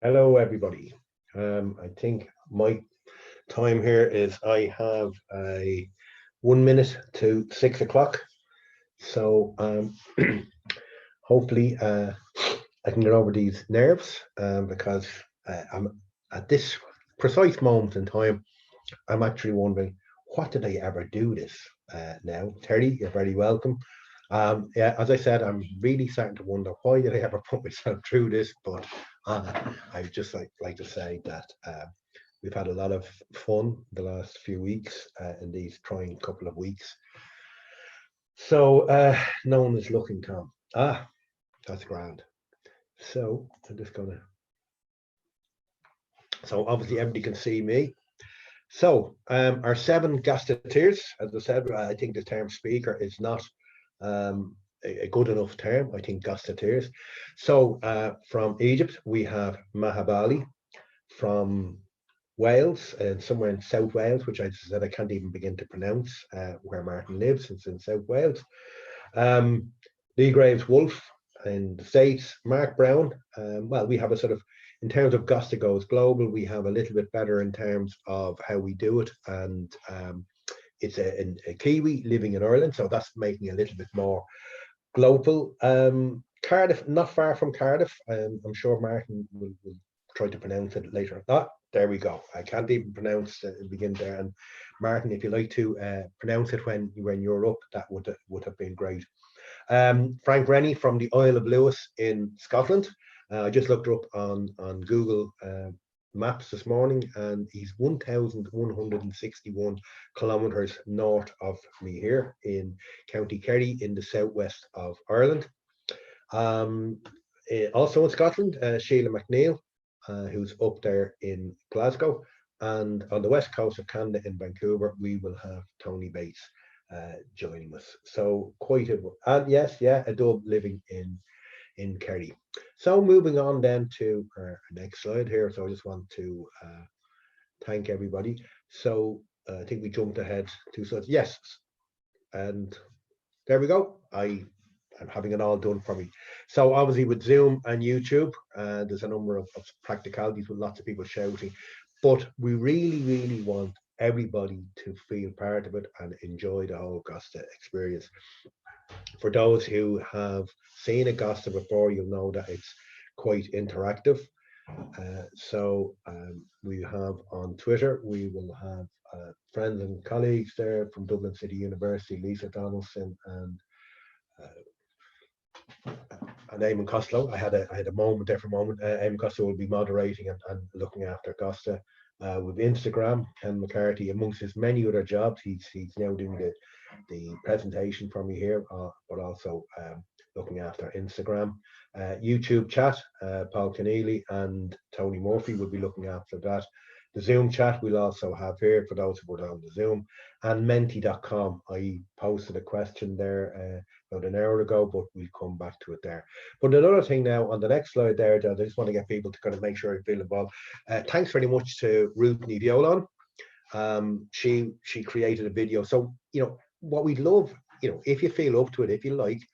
Hello, everybody. I think my time here is I have a 1 minute to 6 o'clock. So hopefully I can get over these nerves because I'm at this precise moment in time. I'm actually wondering, what did I ever do this now? Terry, you're very welcome. Yeah, as I said, I'm really starting to wonder, why did I ever put myself through this? But I just like to say that we've had a lot of fun the last few weeks in these trying couple of weeks. So no one is looking, Tom. That's grand. So I'm just gonna. So obviously everybody can see me. So our seven gazetteers, as I said, I think the term speaker is not a good enough term. I think gazetteers. So from Egypt, we have Maha Bali. From Wales, and somewhere in South Wales, which I said I can't even begin to pronounce, where Martin lives. It's in South Wales. Leigh Graves Wolf in the States. Mark Brown. Well, we have a sort of, in terms of Gasta goes global, we have a little bit better in terms of how we do it, and it's a Kiwi living in Ireland, so that's making it a little bit more global. Cardiff, not far from Cardiff. I'm sure Martin will try to pronounce it later. There we go. I can't even pronounce the begin there. And Martin, if you like to pronounce it when you're up, that would have been great. Frank Rennie from the Isle of Lewis in Scotland. I just looked her up on Google Maps this morning, and he's 1,161 kilometres north of me here in County Kerry in the southwest of Ireland. Also in Scotland, Sheila MacNeill, who's up there in Glasgow. And on the west coast of Canada in Vancouver, we will have Tony Bates joining us. So quite a, and yes, yeah, a dub living in Kerry. So moving on then to our next slide here. So I just want to thank everybody. So I think we jumped ahead 2 slides. Yes, and there we go. I'm having it all done for me. So obviously with Zoom and YouTube, there's a number of practicalities with lots of people shouting, but we really want everybody to feel part of it and enjoy the whole Gasta experience. For those who have seen a Gasta before, you'll know that it's quite interactive. So we have on Twitter, we will have friends and colleagues there from Dublin City University, Lisa Donaldson and Eamon Costello. I had a moment there for a moment. Eamon Costello will be moderating and looking after Gasta. With Instagram, Ken McCarthy, amongst his many other jobs, he's now doing the presentation for me here, but also looking after Instagram. YouTube chat, Paul Keneally and Tony Murphy will be looking after that. The Zoom chat we'll also have here for those who were on the Zoom, and menti.com. I posted a question there about an hour ago, but we'll come back to it there. But another thing now on the next slide there, I just want to get people to kind of make sure I feel involved. Thanks very much to Ruth Violon. She created a video. So, what we'd love, if you feel up to it, if you like,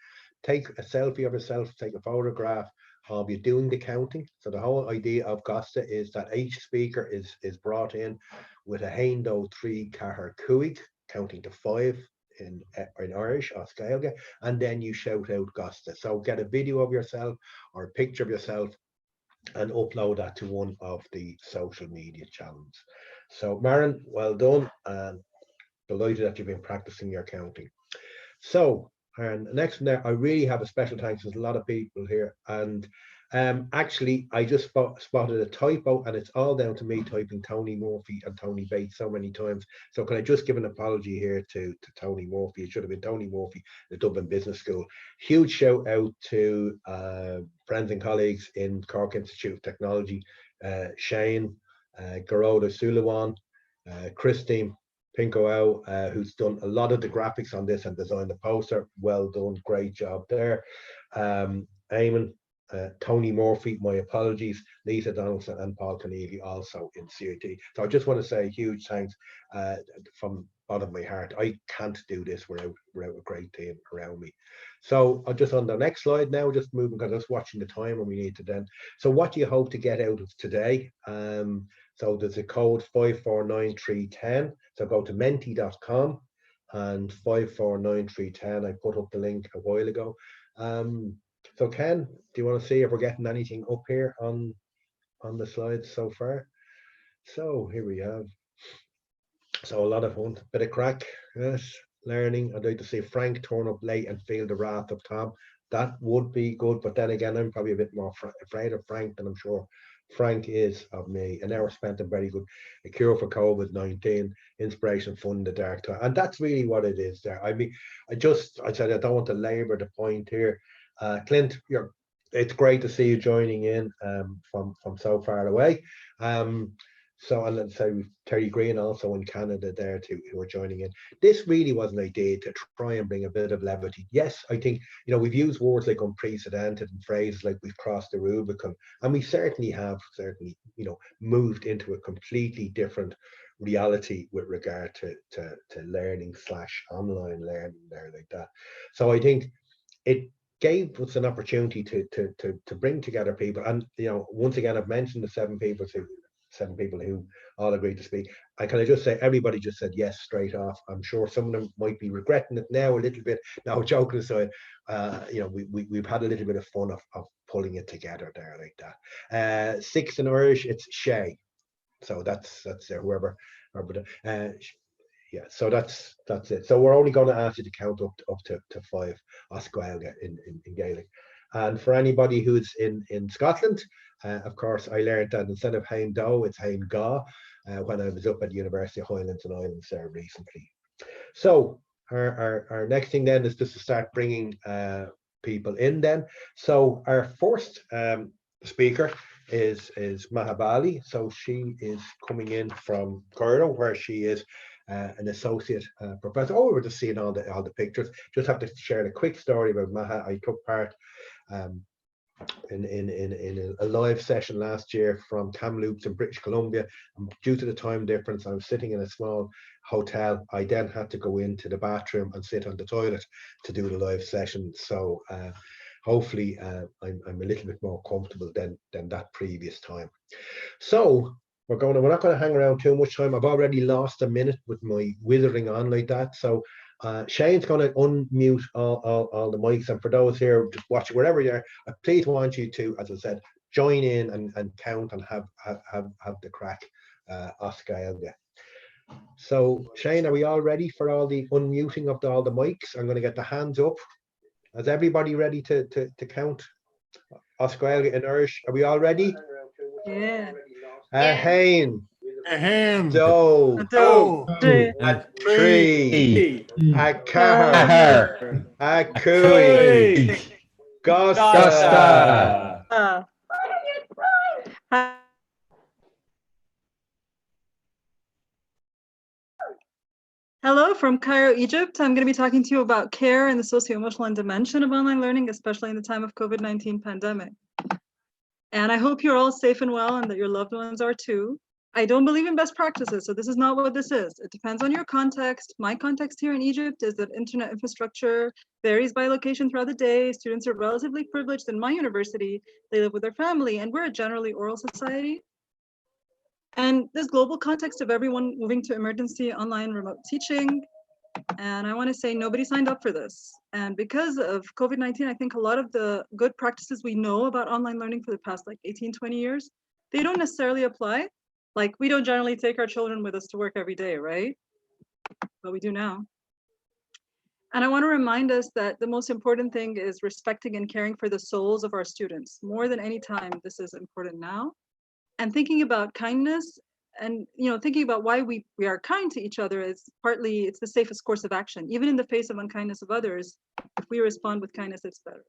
take a selfie of yourself, take a photograph of you doing the counting. So the whole idea of Gasta is that each speaker is brought in with a Haindó 3 Cahar Cuig, counting to 5 in Irish or Gaeilge, and then you shout out Gasta. So get a video of yourself or a picture of yourself and upload that to one of the social media channels. So Maren, well done, and delighted that you've been practicing your counting. So, and next there, I really have a special thanks. There's a lot of people here, and actually, I just spotted a typo, and it's all down to me typing Tony Murphy and Tony Bates so many times. So, can I just give an apology here to Tony Murphy? It should have been Tony Murphy, the Dublin Business School. Huge shout out to friends and colleagues in Cork Institute of Technology, Shane, Garoda Sulawan, Christine Pinko, who's done a lot of the graphics on this and designed the poster. Well done, great job there. Eamon, Tony Murphy, my apologies, Lisa Donaldson and Paul Keneally also in CIT. So I just want to say a huge thanks from bottom of my heart, I can't do this without a great team around me. So I'm just on the next slide now, just moving because I was watching the time and we need to then. So what do you hope to get out of today? So there's a code 549310. So go to menti.com and 549310. I put up the link a while ago. So Ken, do you want to see if we're getting anything up here on the slides so far? So here we have. So a lot of fun, bit of crack, yes, learning. I'd like to see Frank turn up late and feel the wrath of Tom. That would be good, but then again, I'm probably a bit more afraid of Frank than I'm sure Frank is of me. An hour spent in very good. A cure for COVID-19, inspiration, fun in the dark time. And that's really what it is there. I mean, I said I don't want to labor the point here. Clint, it's great to see you joining in from so far away. So, and let's say we've Terry Green also in Canada there too, who are joining in. This really was an idea to try and bring a bit of levity. Yes, I think, we've used words like unprecedented and phrases like we've crossed the Rubicon, and we certainly have moved into a completely different reality with regard to learning / online learning there like that. So I think it gave us an opportunity to bring together people. And once again, I've mentioned the seven people who all agreed to speak. I can just say everybody just said yes straight off. I'm sure some of them might be regretting it now a little bit. Now, joking aside, we've had a little bit of fun of pulling it together there like that. Six in Irish, it's Shay. So that's whoever. Yeah, so that's it. So we're only going to ask you to count up to 5 Oscailga in Gaelic. And for anybody who's in Scotland, of course, I learned that instead of Hain Do, it's Hain Ga when I was up at the University of Highlands and Islands there recently. So our next thing then is just to start bringing people in then. So our first speaker is Maha Bali. So she is coming in from Cairo, where she is an associate professor. Oh, we were just seeing all the pictures. Just have to share a quick story about Maha. I took part in a live session last year from Kamloops in British Columbia. And due to the time difference, I was sitting in a small hotel. I then had to go into the bathroom and sit on the toilet to do the live session. So hopefully I'm a little bit more comfortable than that previous time. So we're not going to hang around too much time. I've already lost a minute with my withering on like that. So Shane's going to unmute all the mics, and for those here just watching wherever you are, I please want you to, as I said, join in and count and have the crack, Oscailga. So Shane, are we all ready for all the unmuting of all the mics? I'm going to get the hands up. Is everybody ready to count Oscailga in Irish? Are we all ready? Yeah. Hain. A hand. Do. A tree. A car. A cooey. Gasta. Hello from Cairo, Egypt. I'm going to be talking to you about care and the socio-emotional dimension of online learning, especially in the time of COVID-19 pandemic. And I hope you're all safe and well and that your loved ones are too. I don't believe in best practices, so this is not what this is. It depends on your context. My context here in Egypt is that internet infrastructure varies by location throughout the day. Students are relatively privileged in my university. They live with their family, and we're a generally oral society. And this global context of everyone moving to emergency online remote teaching. And I want to say nobody signed up for this. And because of COVID-19, I think a lot of the good practices we know about online learning for the past like 18, 20 years, they don't necessarily apply. Like we don't generally take our children with us to work every day, right? But we do now. And I want to remind us that the most important thing is respecting and caring for the souls of our students. More than any time, this is important now. And thinking about kindness and thinking about why we are kind to each other is partly, it's the safest course of action. Even in the face of unkindness of others, if we respond with kindness, it's better.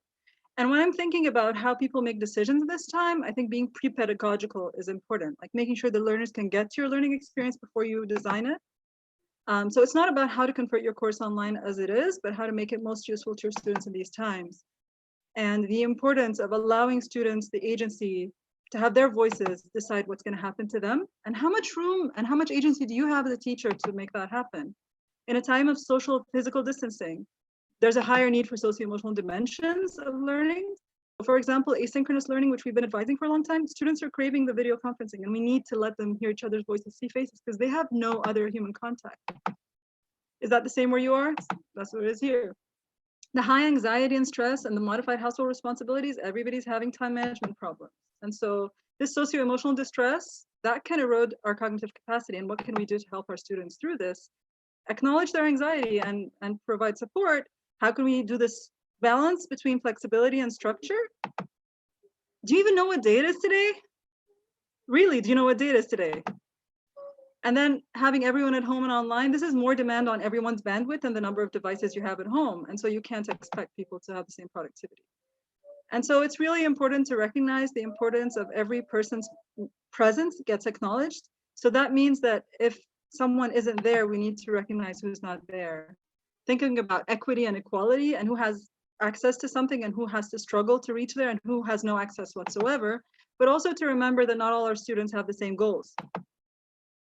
And when I'm thinking about how people make decisions this time, I think being pre-pedagogical is important, like making sure the learners can get to your learning experience before you design it. So it's not about how to convert your course online as it is, but how to make it most useful to your students in these times. And the importance of allowing students the agency to have their voices decide what's going to happen to them, and how much room and how much agency do you have as a teacher to make that happen? in a time of social physical distancing, there's a higher need for socio-emotional dimensions of learning. For example, asynchronous learning, which we've been advising for a long time, students are craving the video conferencing, and we need to let them hear each other's voices, see faces, because they have no other human contact. Is that the same where you are? That's what it is here. The high anxiety and stress and the modified household responsibilities, everybody's having time management problems. And so this socio-emotional distress, that can erode our cognitive capacity. And what can we do to help our students through this? Acknowledge their anxiety and provide support. How can we do this balance between flexibility and structure? Do you even know what day it is today? Really, do you know what day it is today? And then having everyone at home and online, this is more demand on everyone's bandwidth and the number of devices you have at home. And so you can't expect people to have the same productivity. And so it's really important to recognize the importance of every person's presence gets acknowledged. So that means that if someone isn't there, we need to recognize who's not there. Thinking about equity and equality and who has access to something and who has to struggle to reach there and who has no access whatsoever, but also to remember that not all our students have the same goals.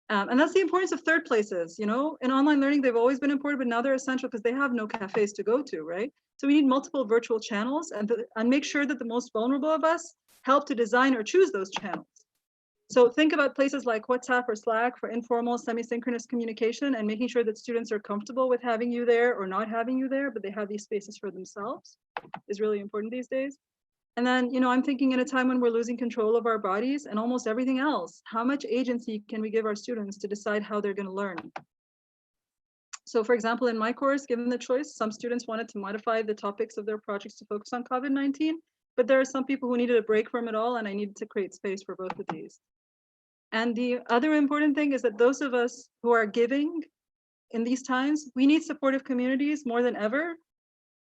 And that's the importance of third places. You know, in online learning, they've always been important, but now they're essential because they have no cafes to go to, right? So we need multiple virtual channels and make sure that the most vulnerable of us help to design or choose those channels. So think about places like WhatsApp or Slack for informal semi-synchronous communication and making sure that students are comfortable with having you there or not having you there, but they have these spaces for themselves is really important these days. And then, you know, I'm thinking in a time when we're losing control of our bodies and almost everything else, how much agency can we give our students to decide how they're going to learn? So for example, in my course, given the choice, some students wanted to modify the topics of their projects to focus on COVID-19, but there are some people who needed a break from it all, and I needed to create space for both of these. And the other important thing is that those of us who are giving in these times, we need supportive communities more than ever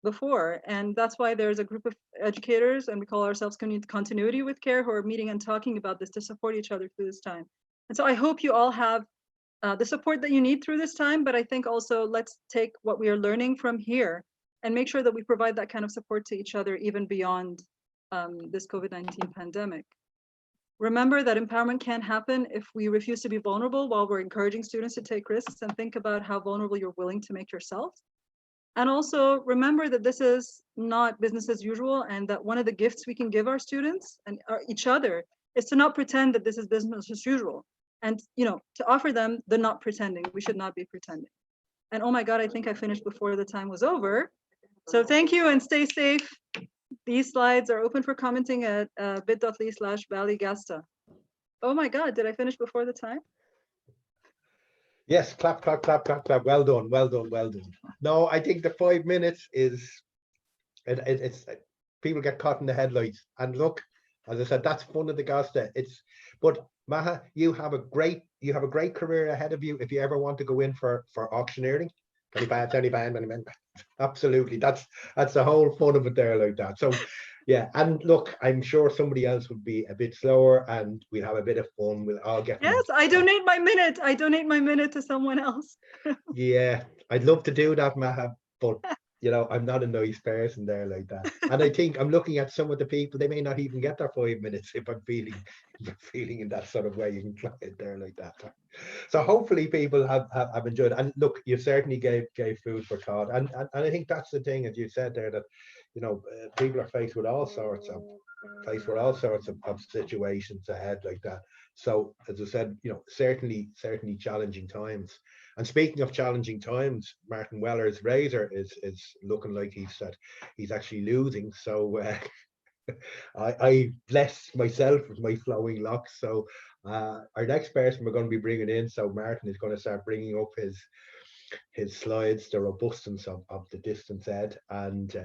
before. And that's why there's a group of educators, and we call ourselves Continuity with Care, who are meeting and talking about this to support each other through this time. And so I hope you all have the support that you need through this time, but I think also let's take what we are learning from here and make sure that we provide that kind of support to each other even beyond this COVID-19 pandemic. Remember that empowerment can't happen if we refuse to be vulnerable while we're encouraging students to take risks, and think about how vulnerable you're willing to make yourself. And also remember that this is not business as usual, and that one of the gifts we can give our students and each other is to not pretend that this is business as usual. And, you know, to offer them the not pretending. We should not be pretending. And oh my God, I think I finished before the time was over. So thank you and stay safe. These slides are open for commenting at bit.ly/Valley Gasta. Oh my God, did I finish before the time? Yes, clap, clap, clap, clap, clap. Well done, well done, well done. No, I think the 5 minutes is, it's people get caught in the headlights. And look, as I said, that's fun of the Gasta. But Maha, you have a great career ahead of you if you ever want to go in for auctioneering. 25, absolutely. That's the whole fun of it there, like that. So yeah, and look, I'm sure somebody else would be a bit slower and we'll have a bit of fun. We'll all get. Yes, I donate my minute. I donate my minute to someone else. Yeah, I'd love to do that, Maha, but you know, I'm not a nice person there like that. And I think I'm looking at some of the people, they may not even get their 5 minutes if I'm feeling in that sort of way. You can try it there like that. So hopefully people have enjoyed it. And look, you certainly gave food for thought. And I think that's the thing, as you said there, that, you know, people are faced with all sorts of situations ahead like that. So as I said, you know, certainly challenging times. And speaking of challenging times, Martin Weller's razor is looking like he's actually losing. So I bless myself with my flowing locks. So our next person we're going to be bringing in, so Martin is going to start bringing up his slides, the robustness of the distance ed. And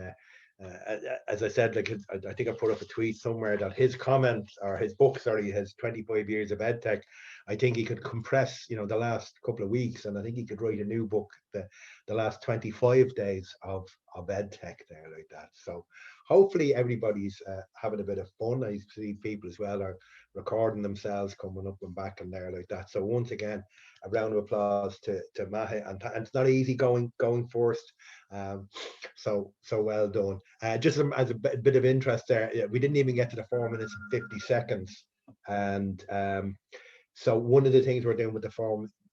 as I said, like I think I put up a tweet somewhere that his comment, or his book, sorry, his 25 years of ed tech, I think he could compress, you know, the last couple of weeks, and I think he could write a new book, the last 25 days of ed tech there like that. So hopefully everybody's having a bit of fun. I see people as well are recording themselves coming up and back and there like that. So once again, a round of applause to Maha, and it's not easy going first. So well done. Just as a bit of interest there, we didn't even get to the 4 minutes and 50 seconds. And so one of the things we're doing with the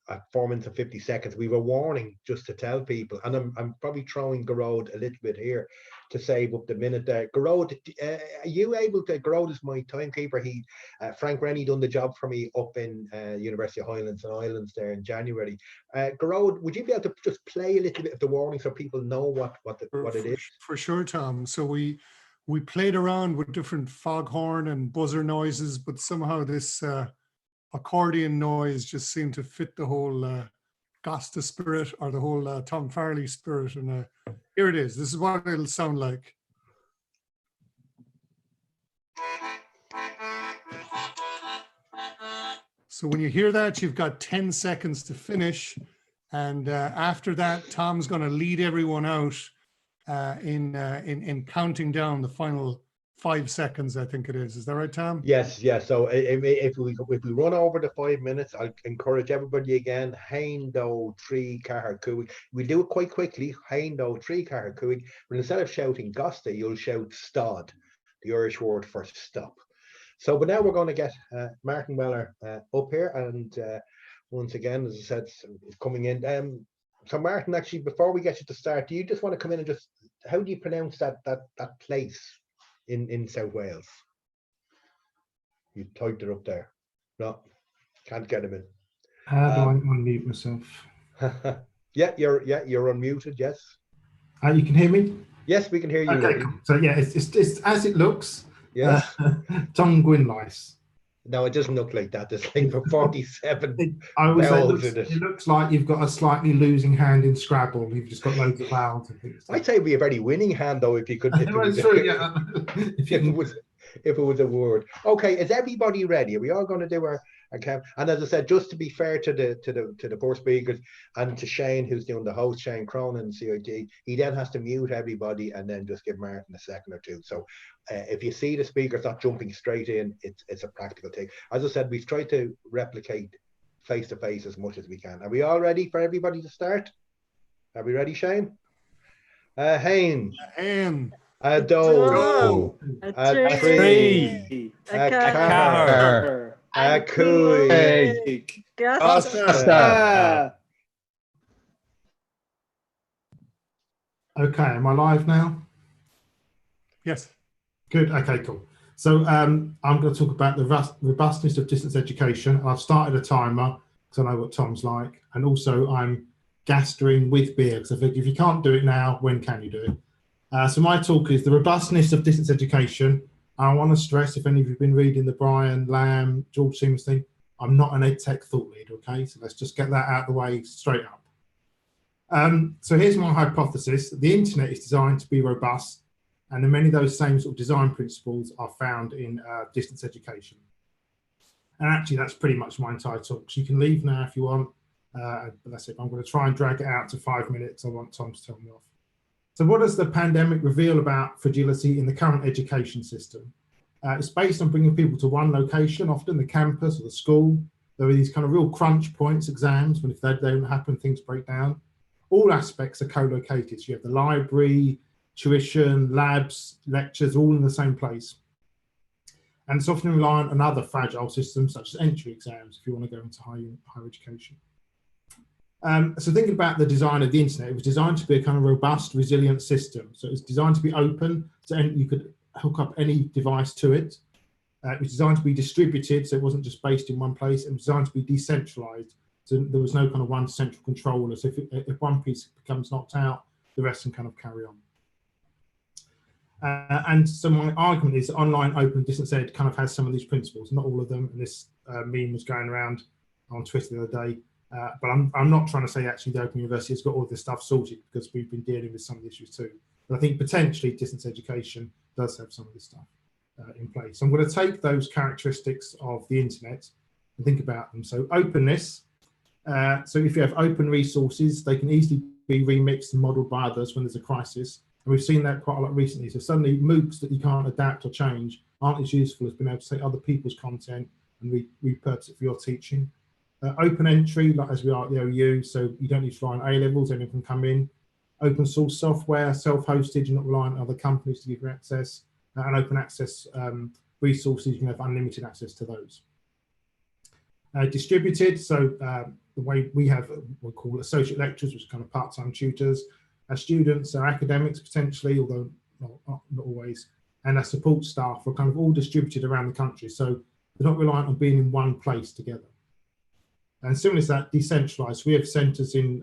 at 4 minutes and 50 seconds, we have a warning just to tell people, and I'm probably throwing Garode a little bit here to save up the minute there. Garode, are you able to? Garode is my timekeeper. Frank Rennie done the job for me up in University of Highlands and Islands there in January. Garode, would you be able to just play a little bit of the warning so people know what it is? For sure, Tom. So we played around with different foghorn and buzzer noises, but somehow this accordion noise just seemed to fit the whole Gasta spirit, or the whole Tom Farrelly spirit. And here it is. This is what it'll sound like. So when you hear that, you've got 10 seconds to finish. And after that, Tom's going to lead everyone out in counting down the final 5 seconds, I think it is. Is that right, Tom? Yes. So if we run over the 5 minutes, I'll encourage everybody again. Heindo Tree Caharcuig. We'll do it quite quickly. Heindo Tree Caharcuig. But instead of shouting Gasta, you'll shout Stod, the Irish word for stop. So, but now we're going to get Martin Weller up here, and once again, as I said, is coming in. So Martin, actually, before we get you to start, do you just want to come in and just, how do you pronounce that place in South Wales? You typed it up there. No, can't get him in. How do I unmute myself? Yeah, you're unmuted. Yes. You can hear me? Yes, we can hear you. Okay, cool. So yeah, it's as it looks. Yes. Tom Gwynlais. No, it doesn't look like that. There's like for 47 I would say vowels in it. It looks like you've got a slightly losing hand in Scrabble. You've just got loads of vowels and things. I'd say it'd be a very winning hand though if you could. If it was a word. Okay, is everybody ready? Are we all going to do our account? And as I said, just to be fair to the poor speakers and to Shane, who's doing the host, Shane Cronin, CIT, he then has to mute everybody and then just give Martin a second or two. So if you see the speakers not jumping straight in, it's a practical thing. As I said, we've tried to replicate face-to-face as much as we can. Are we all ready for everybody to start? Are we ready, Shane? Hain. A do. A tree. A car. A cooey. Gasta. Okay, am I live now? Yes. Good. Okay, cool. So I'm going to talk about the robustness of distance education. I've started a timer because I know what Tom's like, and also I'm gastering with beer because I think if you can't do it now, when can you do it? So my talk is the robustness of distance education. I want to stress, if any of you have been reading the Brian Lamb, George Siemens thing, I'm not an EdTech thought leader, okay? So let's just get that out of the way straight up. So here's my hypothesis. The internet is designed to be robust, and many of those same sort of design principles are found in distance education. And actually, that's pretty much my entire talk. So you can leave now if you want. But that's it. I'm going to try and drag it out to 5 minutes. I want Tom to tell me off. So what does the pandemic reveal about fragility in the current education system? It's based on bringing people to one location, often the campus or the school. There are these kind of real crunch points, exams, when if they don't happen, things break down. All aspects are co-located. So you have the library, tuition, labs, lectures, all in the same place. And it's often reliant on other fragile systems, such as entry exams, if you want to go into higher education. So thinking about the design of the internet, it was designed to be a kind of robust, resilient system. So it's designed to be open, so you could hook up any device to it. It was designed to be distributed, so it wasn't just based in one place. It was designed to be decentralized, so there was no kind of one central controller. So if one piece becomes knocked out, the rest can kind of carry on. And so my argument is that online open distance ed kind of has some of these principles, not all of them. And this meme was going around on Twitter the other day. But I'm not trying to say actually the Open University has got all this stuff sorted, because we've been dealing with some of the issues too. But I think potentially distance education does have some of this stuff in place. So I'm going to take those characteristics of the internet and think about them. So openness. So if you have open resources, they can easily be remixed and modeled by others when there's a crisis. And we've seen that quite a lot recently. So suddenly MOOCs that you can't adapt or change aren't as useful as being able to take other people's content and repurpose it for your teaching. Open entry, like as we are at the OU, so you don't need to rely on A-levels, anyone can come in. Open source software, self-hosted, you're not relying on other companies to give you access. And open access resources, you can have unlimited access to those. Distributed, so the way we have what we call associate lecturers, which are kind of part-time tutors. Our students are academics potentially, although not always, and our support staff are kind of all distributed around the country. So they're not reliant on being in one place together. And similar to that, decentralized. We have centres in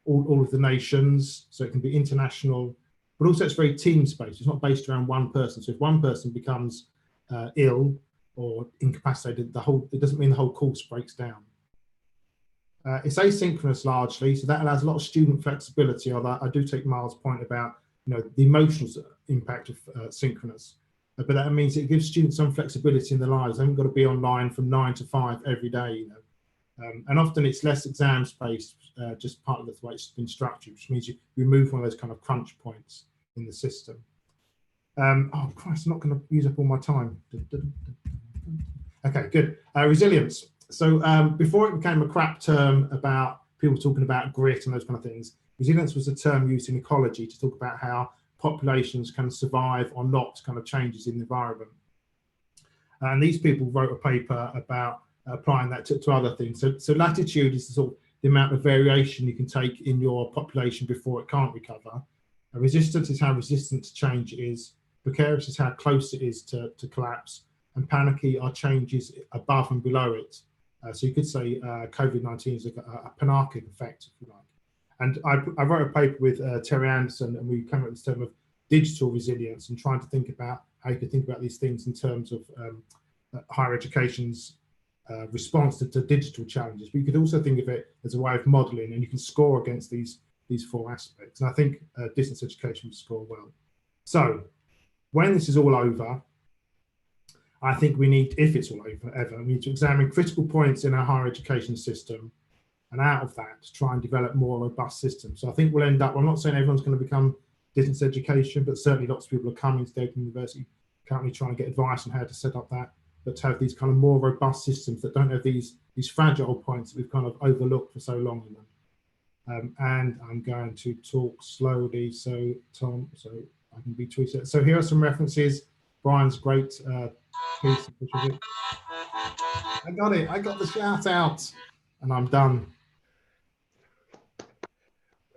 all of the nations, so it can be international, but also it's very team-based. It's not based around one person. So if one person becomes ill or incapacitated, it doesn't mean the whole course breaks down. It's asynchronous largely, so that allows a lot of student flexibility. Although I do take Miles' point about the emotional impact of synchronous, but that means it gives students some flexibility in their lives. They haven't got to be online from 9 to 5 every day, and often it's less exams based, just part of the way it's been structured, which means you remove one of those kind of crunch points in the system. Oh Christ, I'm not going to use up all my time. Okay, good. Resilience. So before it became a crap term about people talking about grit and those kind of things, resilience was a term used in ecology to talk about how populations can survive or not kind of changes in the environment. And these people wrote a paper about applying that to other things. So latitude is the amount of variation you can take in your population before it can't recover. Resistance is how resistant to change it is. Precarious is how close it is to collapse. And panicky are changes above and below it. So you could say COVID-19 is a panarchic effect, if you like. And I wrote a paper with Terry Anderson, and we came up with this term of digital resilience and trying to think about how you could think about these things in terms of higher education's response to digital challenges. But you could also think of it as a way of modelling, and you can score against these 4 aspects. And I think distance education would score well. So when this is all over, I think we need, if it's all over ever, we need to examine critical points in our higher education system, and out of that, try and develop more robust systems. So I think we'll end up, I'm not saying everyone's going to become distance education, but certainly lots of people are coming to Open University, currently trying to get advice on how to set up that, but to have these kind of more robust systems that don't have these fragile points that we've kind of overlooked for so long in them. And I'm going to talk slowly, so Tom, so I can be tweeted. So here are some references. Brian's great piece. I got it. I got the shout out, and I'm done.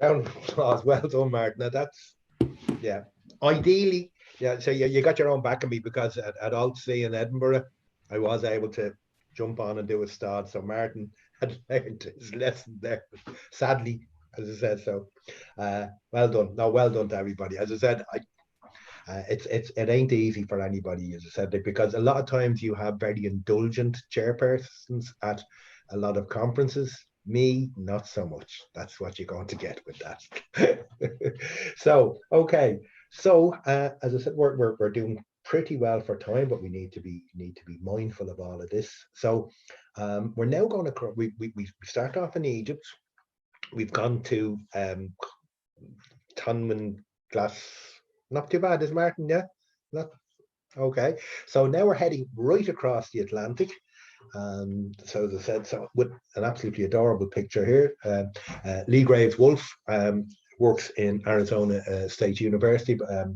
Round of applause. Well done, Mark. Now that's, yeah. Ideally, yeah. So you got your own back of me, because at Altsea in Edinburgh, I was able to jump on and do a start. So Martin had learned his lesson there. Sadly, as I said, so well done. No, well done to everybody. As I said, it ain't easy for anybody, as I said, because a lot of times you have very indulgent chairpersons at a lot of conferences. Me, not so much. That's what you're going to get with that. So, okay. So, as I said, we're doing pretty well for time, but we need to be mindful of all of this. So, we're now going to we start off in Egypt. We've gone to Tonman Glass. Not too bad, is Martin? Yeah, not okay. So now we're heading right across the Atlantic. So as I said, so with an absolutely adorable picture here, Leigh Graves Wolf works in Arizona State University, but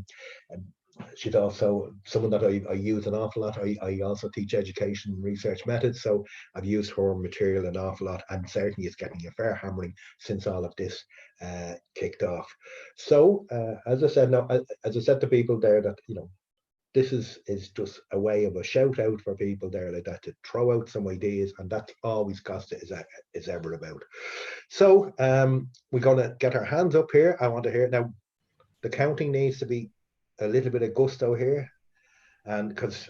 she's also someone that I use an awful lot. I also teach education and research methods, so I've used her material an awful lot, and certainly it's getting a fair hammering since all of this kicked off. So as I said, now as I said to people there, that this is just a way of a shout out for people there like that, to throw out some ideas, and that's always Gasta is ever about. So we're going to get our hands up here. I want to hear now. The counting needs to be a little bit of gusto here, and because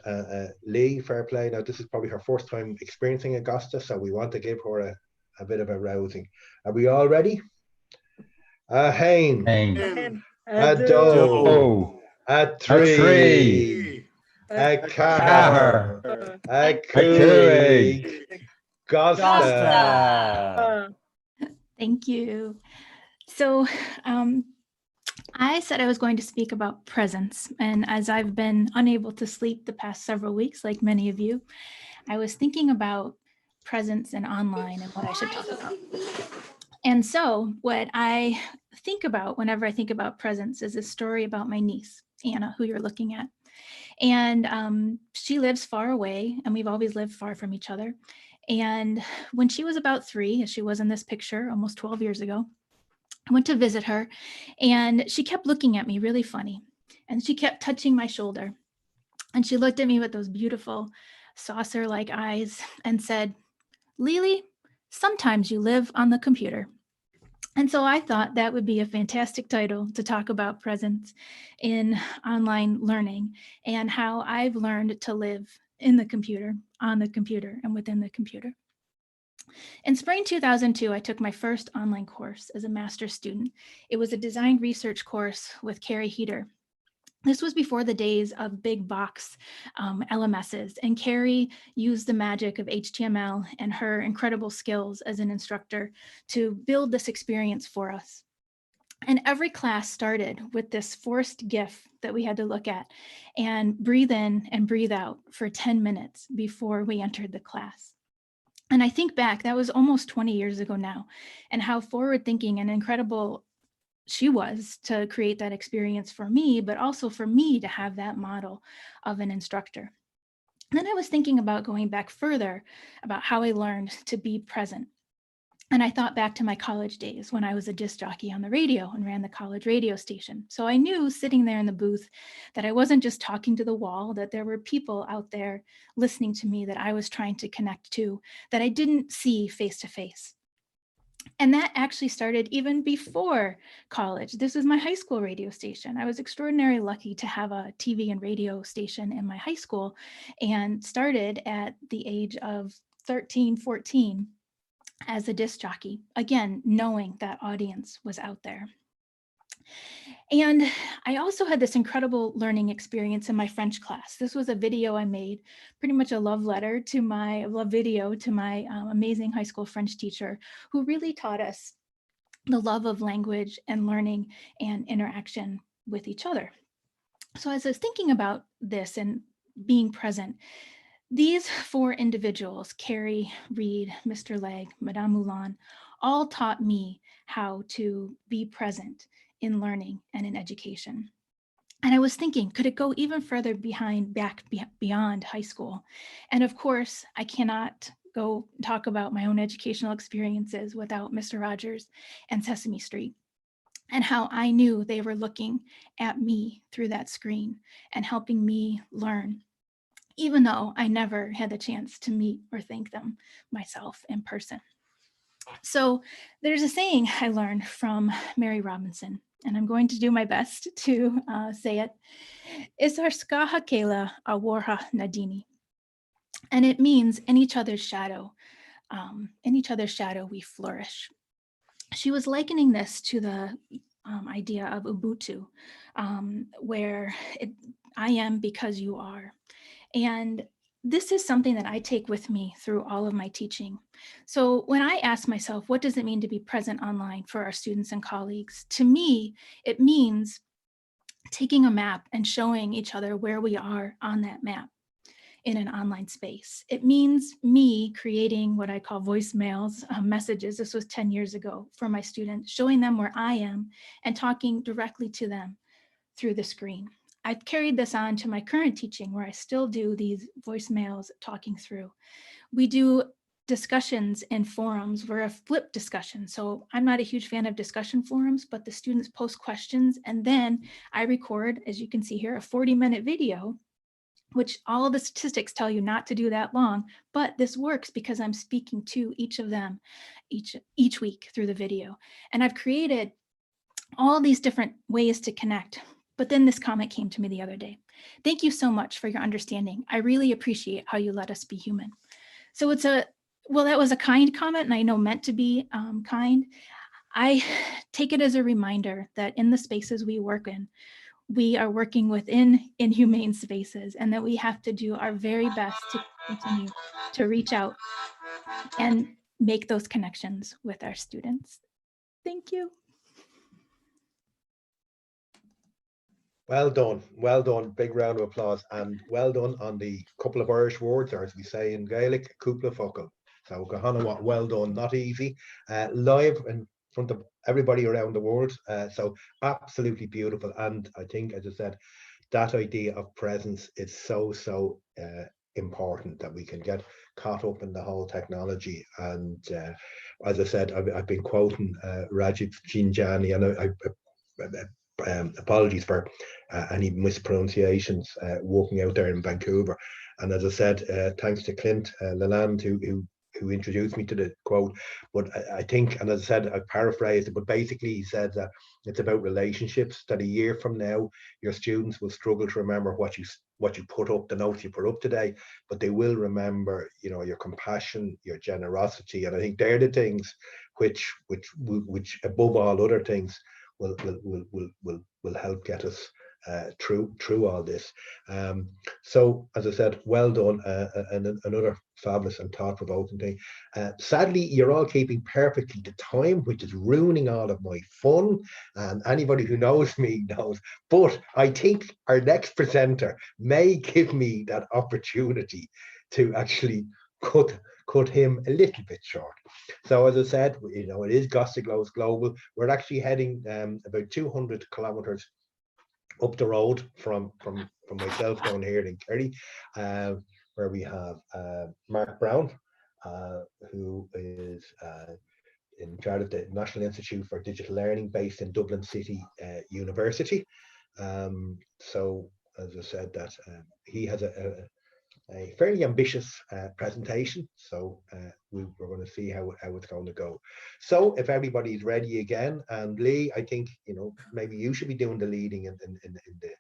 Leigh, fair play. Now this is probably her first time experiencing a Gasta, so we want to give her a bit of a rousing. Are we all ready? A hain, a do, a tree, a car, a cooig, Gasta. Thank you. So I said I was going to speak about presence, and as I've been unable to sleep the past several weeks, like many of you, I was thinking about presence and online and what I should talk about. And so what I think about whenever I think about presence is a story about my niece, Anna, who you're looking at. And she lives far away, and we've always lived far from each other. And when she was about 3, as she was in this picture almost 12 years ago, I went to visit her, and she kept looking at me really funny. And she kept touching my shoulder. And she looked at me with those beautiful saucer-like eyes and said, "Lily, sometimes you live on the computer." And so I thought that would be a fantastic title to talk about presence in online learning and how I've learned to live in the computer, on the computer, and within the computer. In spring 2002, I took my first online course as a master's student. It was a design research course with Carrie Heater. This was before the days of big box LMSs, and Carrie used the magic of HTML and her incredible skills as an instructor to build this experience for us. And every class started with this forced GIF that we had to look at and breathe in and breathe out for 10 minutes before we entered the class. And I think back, that was almost 20 years ago now, and how forward-thinking and incredible she was to create that experience for me, but also for me to have that model of an instructor. Then I was thinking about going back further about how I learned to be present. And I thought back to my college days when I was a disc jockey on the radio and ran the college radio station. So I knew sitting there in the booth that I wasn't just talking to the wall, that there were people out there listening to me that I was trying to connect to, that I didn't see face to face. And that actually started even before college. This was my high school radio station. I was extraordinarily lucky to have a TV and radio station in my high school, and started at the age of 13, 14 as a disc jockey, again, knowing that audience was out there. And I also had this incredible learning experience in my French class. This was a video I made, pretty much a love letter to my video to my amazing high school French teacher, who really taught us the love of language and learning and interaction with each other. So as I was thinking about this and being present, these 4 individuals, Carrie, Reed, Mr. Legg, Madame Moulin, all taught me how to be present in learning and in education. And I was thinking, could it go even further beyond high school? And of course, I cannot go talk about my own educational experiences without Mr. Rogers and Sesame Street, and how I knew they were looking at me through that screen and helping me learn, even though I never had the chance to meet or thank them myself in person. So there's a saying I learned from Mary Robinson, and I'm going to do my best to say it. Isarska hakela awarha nadini. And it means in each other's shadow we flourish. She was likening this to the idea of Ubuntu, where I am because you are. And this is something that I take with me through all of my teaching. So when I ask myself, what does it mean to be present online for our students and colleagues? To me, it means taking a map and showing each other where we are on that map in an online space. It means me creating what I call voicemails, messages. This was 10 years ago for my students, showing them where I am and talking directly to them through the screen. I've carried this on to my current teaching, where I still do these voicemails talking through. We do discussions in forums. We're a flipped discussion. So I'm not a huge fan of discussion forums, but the students post questions, and then I record, as you can see here, a 40-minute video, which all of the statistics tell you not to do that long, but this works because I'm speaking to each of them each week through the video. And I've created all these different ways to connect. But then this comment came to me the other day. Thank you so much for your understanding. I really appreciate how you let us be human. So that was a kind comment, and I know meant to be kind. I take it as a reminder that in the spaces we work in, we are working within inhumane spaces, and that we have to do our very best to continue to reach out and make those connections with our students. Thank you. Well done, big round of applause, and well done on the couple of Irish words, or as we say in Gaelic, cúpla focal. So Gahanawat, well done, not easy, live in front of everybody around the world, so absolutely beautiful. And I think, as I said, that idea of presence is so important, that we can get caught up in the whole technology. And as I said, I've been quoting Rajiv Jinjani, and apologies for any mispronunciations walking out there in Vancouver. And as I said, thanks to Clint Leland who introduced me to the quote. But I think, and as I said, I paraphrased it, but basically he said that it's about relationships, that a year from now, your students will struggle to remember what you put up, the notes you put up today, but they will remember, you know, your compassion, your generosity. And I think they're the things which above all other things will help get us through all this. So as I said, well done, and another fabulous and thought-provoking thing. Sadly, you're all keeping perfectly the time, which is ruining all of my fun, and anybody who knows me knows, but I think our next presenter may give me that opportunity to actually cut him a little bit short. So as I said, you know, it is Gasta Global. We're actually heading about 200 kilometers up the road from myself down here in Kerry, where we have Mark Brown, who is in charge of the National Institute for Digital Learning based in Dublin City University. So as I said, that he has a fairly ambitious presentation, so we're going to see how it's going to go. So if everybody's ready again, and Leigh, I think, you know, maybe you should be doing the leading in the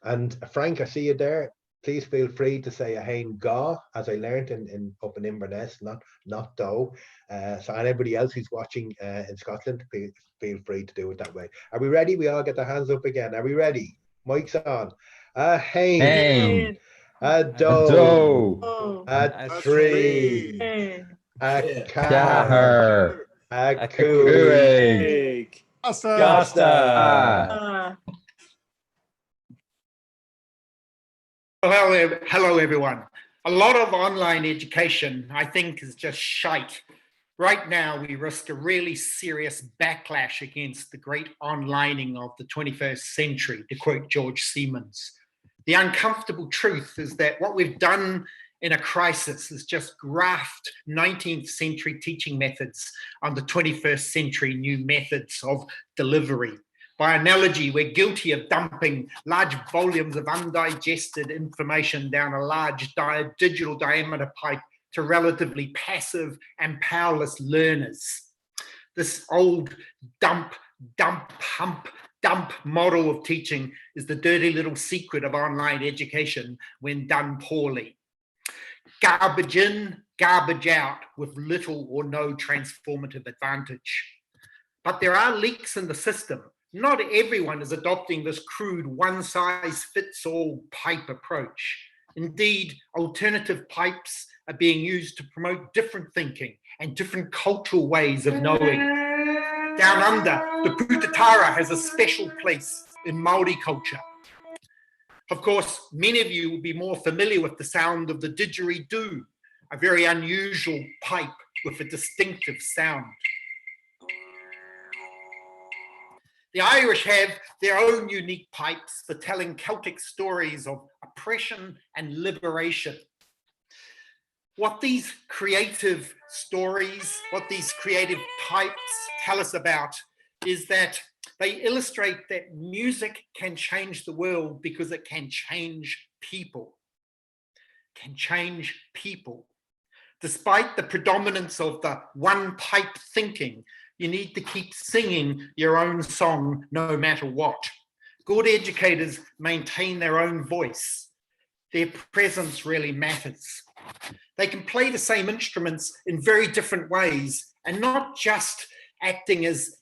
and Frank, I see you there. Please feel free to say a hain ga, as I learned up in Inverness, not do. So anybody else who's watching in Scotland, feel free to do it that way. Are we ready? We all get the hands up again. Are we ready? Mic's on. A hain. A do, a tree, a car, a cooey, Gasta. Hello, everyone. A lot of online education, I think, is just shite. Right now, we risk a really serious backlash against the great onlining of the 21st century, to quote George Siemens. The uncomfortable truth is that what we've done in a crisis is just graft 19th century teaching methods on the 21st century new methods of delivery. By analogy, we're guilty of dumping large volumes of undigested information down a large digital diameter pipe to relatively passive and powerless learners. This old dump, hump, dump model of teaching is the dirty little secret of online education when done poorly. Garbage in, garbage out with little or no transformative advantage. But there are leaks in the system. Not everyone is adopting this crude one-size-fits-all pipe approach. Indeed, alternative pipes are being used to promote different thinking and different cultural ways of knowing. Down under, the Putatara has a special place in Māori culture. Of course, many of you will be more familiar with the sound of the didgeridoo, a very unusual pipe with a distinctive sound. The Irish have their own unique pipes for telling Celtic stories of oppression and liberation. What these creative stories, what these creative pipes tell us about is that they illustrate that music can change the world because it can change people. Can change people. Despite the predominance of the one pipe thinking, you need to keep singing your own song no matter what. Good educators maintain their own voice. Their presence really matters. They can play the same instruments in very different ways and not just acting as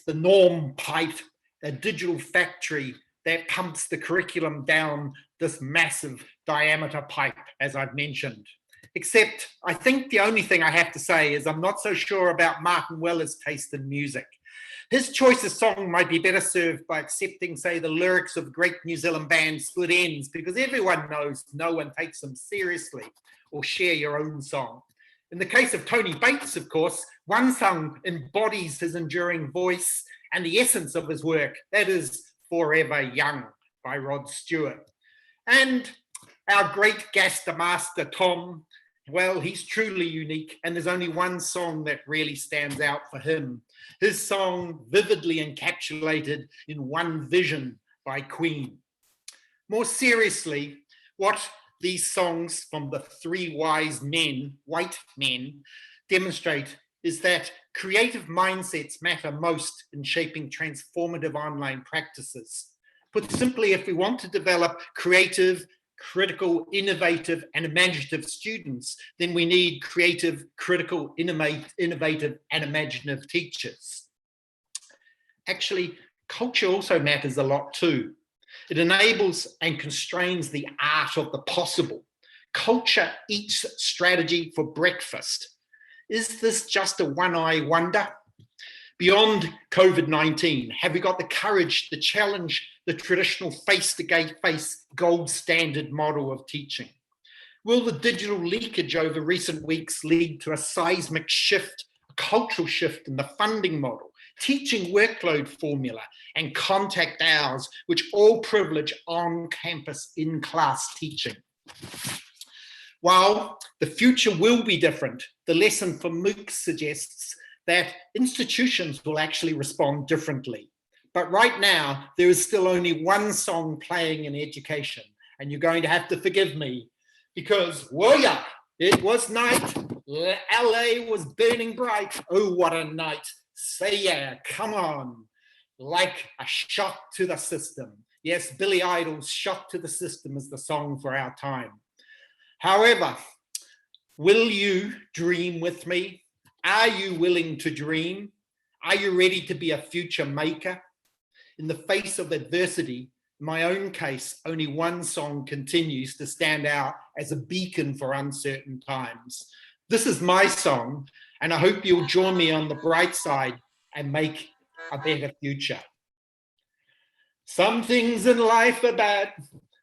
the norm pipe, a digital factory that pumps the curriculum down this massive diameter pipe, as I've mentioned. Except I think the only thing I have to say is I'm not so sure about Martin Weller's taste in music. His choice of song might be better served by accepting, say, the lyrics of great New Zealand band Split Ends, because everyone knows no one takes them seriously, or share your own song. In the case of Tony Bates, of course, one song embodies his enduring voice and the essence of his work. That is Forever Young by Rod Stewart. And Our great Gasta master, Tom, well, he's truly unique, and there's only one song that really stands out for him. His song, vividly encapsulated in One Vision by Queen. More seriously, what these songs from the three wise men, white men, demonstrate is that creative mindsets matter most in shaping transformative online practices. Put simply, if we want to develop creative, critical, innovative, and imaginative students, then we need creative, critical, innovative, and imaginative teachers. Actually, culture also matters a lot too. It enables and constrains the art of the possible. Culture eats strategy for breakfast. Is this just a one-eye wonder? Beyond COVID-19, have we got the courage to challenge the traditional face-to-face gold standard model of teaching? Will the digital leakage over recent weeks lead to a seismic shift, a cultural shift in the funding model, teaching workload formula, and contact hours, which all privilege on-campus, in-class teaching? While the future will be different, the lesson from MOOC suggests that institutions will actually respond differently. But right now, there is still only one song playing in education, and you're going to have to forgive me, because, whoa, yeah, it was night, LA was burning bright, oh, what a night, say yeah, come on, like a shock to the system. Yes, Billy Idol's Shock to the System is the song for our time. However, will you dream with me? Are you willing to dream? Are you ready to be a future maker? In the face of adversity, in my own case, only one song continues to stand out as a beacon for uncertain times. This is my song, and I hope you'll join me on the bright side and make a better future. Some things in life are bad.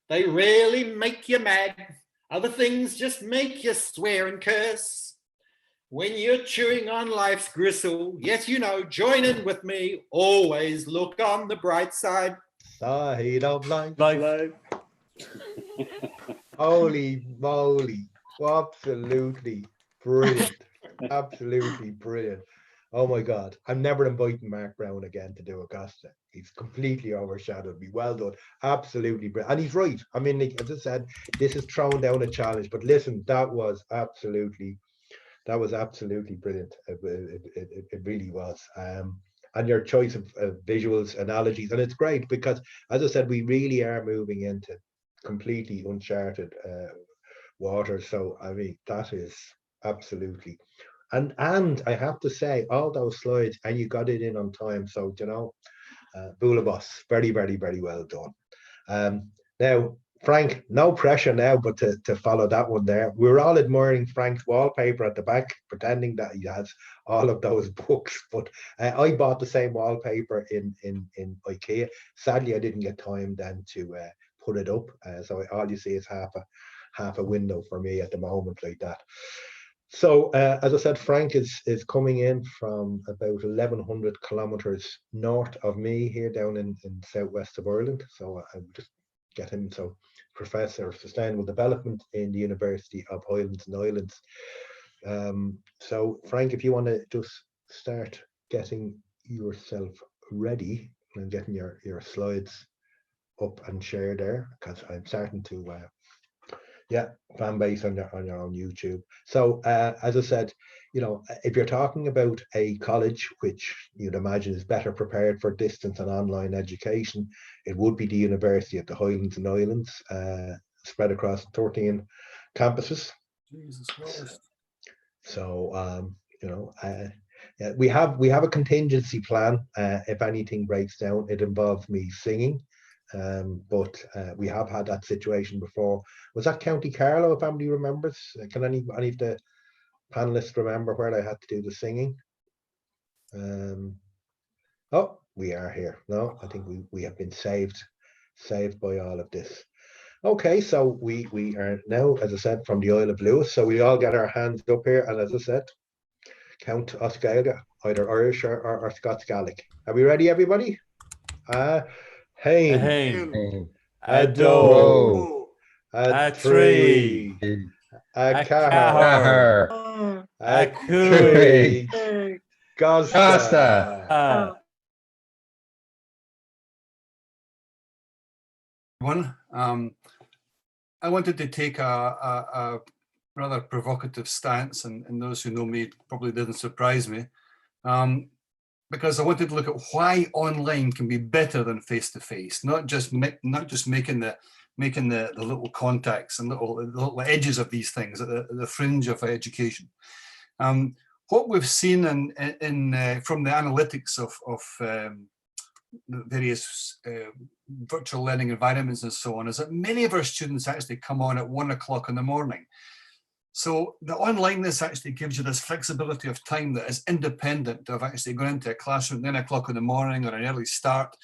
They really make you mad. Other things just make you swear and curse. When you're chewing on life's gristle, yes, you know, join in with me. Always look on the bright side. Side of life. Life. Holy moly. Absolutely brilliant. Absolutely brilliant. Oh my God. I'm never inviting Mark Brown again to do a Gasta. He's completely overshadowed me. Well done. Absolutely brilliant. And he's right. I mean, like, as I said, this is throwing down a challenge. But listen, that was absolutely brilliant. It really was. And your choice of visuals, analogies, and it's great because, as I said, we really are moving into completely uncharted waters. So I mean, that is absolutely, and I have to say, all those slides, and you got it in on time. So you know, Boulabos, very, very, very well done. Now, Frank, no pressure now, but to follow that one there. We're all admiring Frank's wallpaper at the back, pretending that he has all of those books. But I bought the same wallpaper in IKEA. Sadly, I didn't get time then to put it up. So all you see is half a window for me at the moment, like that. So as I said, Frank is coming in from about 1,100 kilometers north of me here down in southwest of Ireland. So I just get him. So Professor of Sustainable Development in the University of Highlands and Islands. So Frank, if you want to just start getting yourself ready and getting your slides up and share there, because I'm starting to fan base on your own YouTube. So as I said, you know, if you're talking about a college which you'd imagine is better prepared for distance and online education, it would be the University of the Highlands and Islands, spread across 13 campuses. Jesus Christ. So you know, yeah, we have a contingency plan. If anything breaks down, it involves me singing. But we have had that situation before. Was that County Carlow, if anybody remembers? Can any of the panelists remember where I had to do the singing? Oh, we are here. No, I think we have been saved by all of this. Okay, so we are now, as I said, from the Isle of Lewis. So we all get our hands up here, and as I said, count us Gaeilge, either Irish or Scots Gaelic. Are we ready, everybody? Hain, Hain. Ado, a tree, a car, Oh, a Cooey, Cooey, Gasta. Gasta. One, I wanted to take a rather provocative stance, and those who know me probably didn't surprise me, because I wanted to look at why online can be better than face-to-face, not just making the little contacts and little edges of these things at the fringe of education. What we've seen from the analytics of the various virtual learning environments and so on is that many of our students actually come on at 1 o'clock in the morning. So the onlineness actually gives you this flexibility of time that is independent of actually going into a classroom at 9 o'clock in the morning or an early start.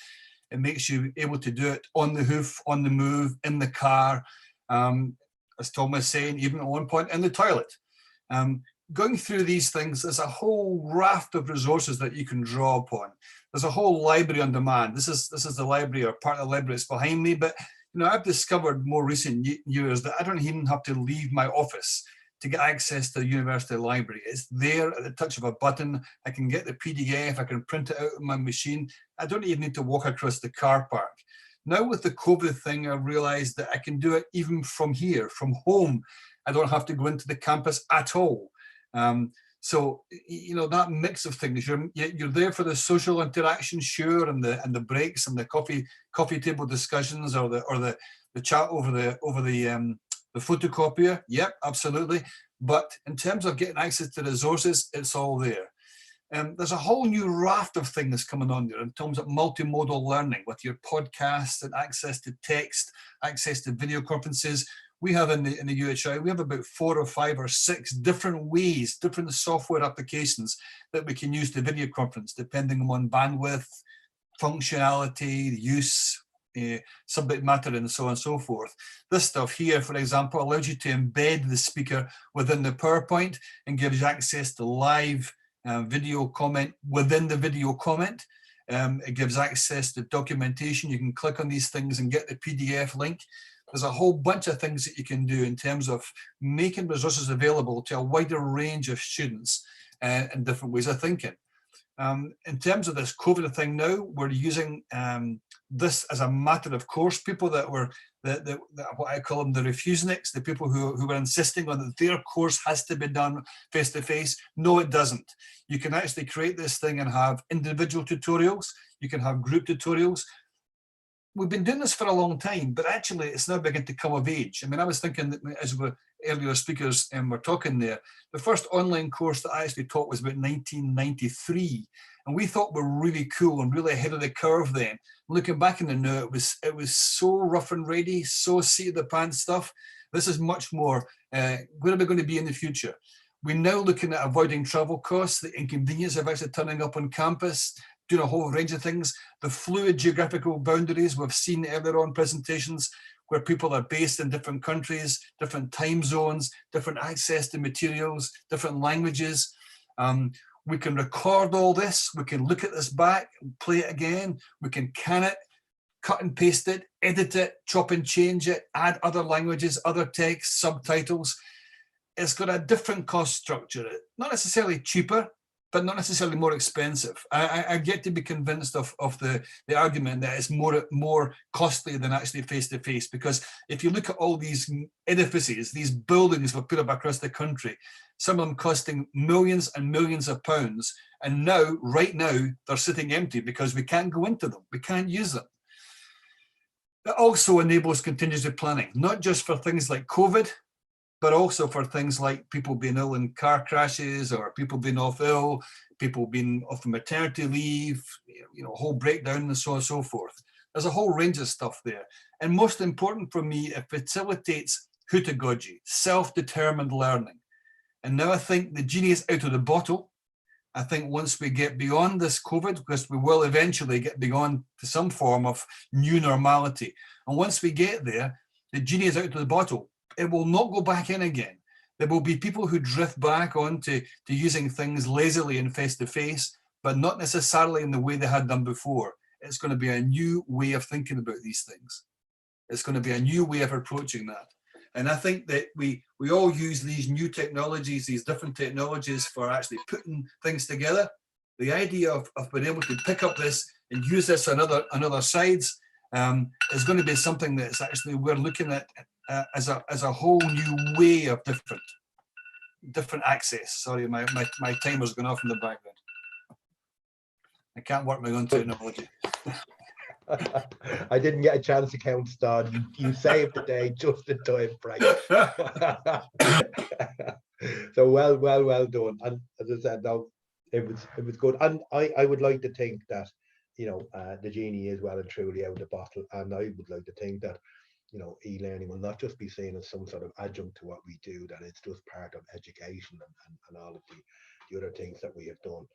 It makes you able to do it on the hoof, on the move, in the car, as Tom was saying, even at one point in the toilet. Going through these things, there's a whole raft of resources that you can draw upon. There's a whole library on demand. This is the library, or part of the library that's behind me, but I've discovered more recent years that I don't even have to leave my office to get access to the university library. It's there at the touch of a button. I can get the PDF, I can print it out on my machine. I don't even need to walk across the car park. Now with the COVID thing, I realized that I can do it even from here, from home. I don't have to go into the campus at all. So that mix of things, you're there for the social interaction, sure, and the breaks and the coffee table discussions, or the chat over the photocopier. Yep, absolutely. But in terms of getting access to resources, it's all there. There's a whole new raft of things coming on there in terms of multimodal learning with your podcasts and access to text, access to video conferences. We have in the UHI, we have about 4 or 5 or 6 different ways, different software applications that we can use to video conference, depending on bandwidth, functionality, use, subject matter, and so on and so forth. This stuff here, for example, allows you to embed the speaker within the PowerPoint and gives you access to live video comment within the video comment. It gives access to documentation. You can click on these things and get the PDF link. There's a whole bunch of things that you can do in terms of making resources available to a wider range of students and different ways of thinking. In terms of this COVID thing now, we're using this as a matter of course. People that were, what I call them, the refuseniks, the people who were insisting on that their course has to be done face-to-face. No, it doesn't. You can actually create this thing and have individual tutorials. You can have group tutorials. We've been doing this for a long time, but actually it's now beginning to come of age. I mean, I was thinking that as earlier speakers were talking there, the first online course that I actually taught was about 1993. And we thought we were really cool and really ahead of the curve then. Looking back in the now, it was so rough and ready, so seat of the pants stuff. This is much more, where are we going to be in the future? We're now looking at avoiding travel costs, the inconvenience of actually turning up on campus, doing a whole range of things, the fluid geographical boundaries we've seen earlier on presentations, where people are based in different countries, different time zones, different access to materials, different languages. We can record all this, we can look at this back, play it again, we can can it, cut and paste it, edit it, chop and change it, add other languages, other text, subtitles. It's got a different cost structure, not necessarily cheaper, but not necessarily more expensive. I get to be convinced of the argument that it's more costly than actually face-to-face, because if you look at all these edifices, these buildings we've put up across the country, some of them costing millions and millions of pounds, and now, right now, they're sitting empty because we can't go into them, we can't use them. It also enables contingency planning, not just for things like COVID, but also for things like people being ill in car crashes, or people being off ill, people being off maternity leave, whole breakdown and so on and so forth. There's a whole range of stuff there. And most important for me, it facilitates pedagogy, self-determined learning. And now I think the genie is out of the bottle. I think once we get beyond this COVID, because we will eventually get beyond to some form of new normality. And once we get there, the genie is out of the bottle. It will not go back in again. There will be people who drift back onto using things lazily and face-to-face, but not necessarily in the way they had done before. It's going to be a new way of thinking about these things. It's going to be a new way of approaching that. And I think that we all use these new technologies, these different technologies for actually putting things together. The idea of being able to pick up this and use this on other sides is going to be something that's actually we're looking at as a whole new way of different access. Sorry, my timer's going off in the background. I can't work my own technology. I didn't get a chance to count, Stan. You saved the day just in time, Frank. So well done. And as I said, no, it was good. And I would like to think that, you know, the genie is well and truly out of the bottle. And I would like to think that, you know, e-learning will not just be seen as some sort of adjunct to what we do, that it's just part of education and all of the other things that we have done.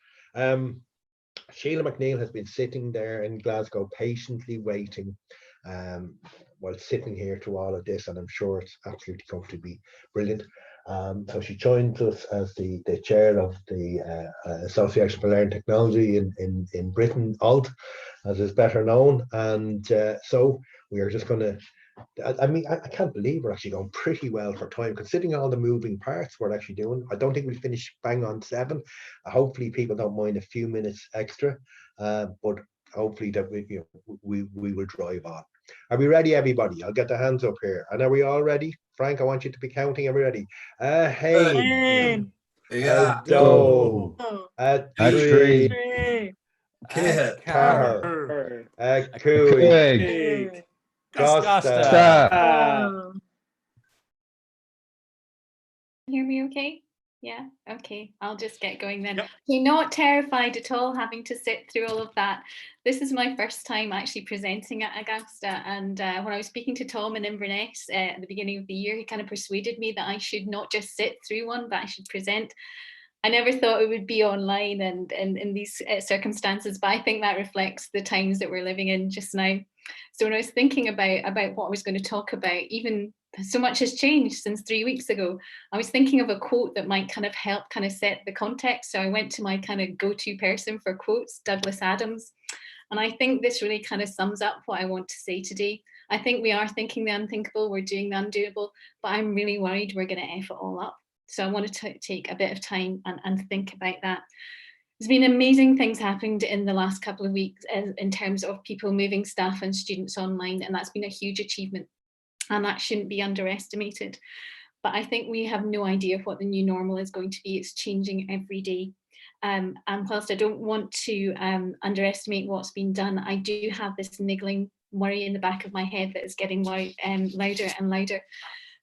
Sheila MacNeill has been sitting there in Glasgow patiently waiting while sitting here through all of this, and I'm sure it's absolutely going to be brilliant. So she joins us as the chair of the Association for Learning Technology in Britain, ALT, as is better known. And so we are just going to, I mean, I can't believe we're actually going pretty well for time, considering all the moving parts we're actually doing. I don't think we'll finish bang on 7. Hopefully people don't mind a few minutes extra, but hopefully that we will drive on. Are we ready, everybody? I'll get the hands up here. And are we all ready? Frank, I want you to be counting. Are we ready? Hey. Yeah. Do. Tree. Car. Cooey. Gasta. Hear me okay? Yeah, okay, I'll just get going then. Yep. You're not terrified at all having to sit through all of that. This is my first time actually presenting at Gasta, and when I was speaking to Tom in Inverness at the beginning of the year, he kind of persuaded me that I should not just sit through one, but I should present. I never thought it would be online and in these circumstances, but I think that reflects the times that we're living in just now. So when I was thinking about what I was going to talk about, even so much has changed since 3 weeks ago. I was thinking of a quote that might kind of help kind of set the context. So I went to my kind of go-to person for quotes, Douglas Adams. And I think this really kind of sums up what I want to say today. I think we are thinking the unthinkable, we're doing the undoable, but I'm really worried we're going to F it all up. So I wanted to take a bit of time and think about that. There's been amazing things happened in the last couple of weeks in terms of people moving staff and students online, and that's been a huge achievement. And that shouldn't be underestimated. But I think we have no idea what the new normal is going to be. It's changing every day. And whilst I don't want to underestimate what's been done, I do have this niggling worry in the back of my head that is getting louder and louder,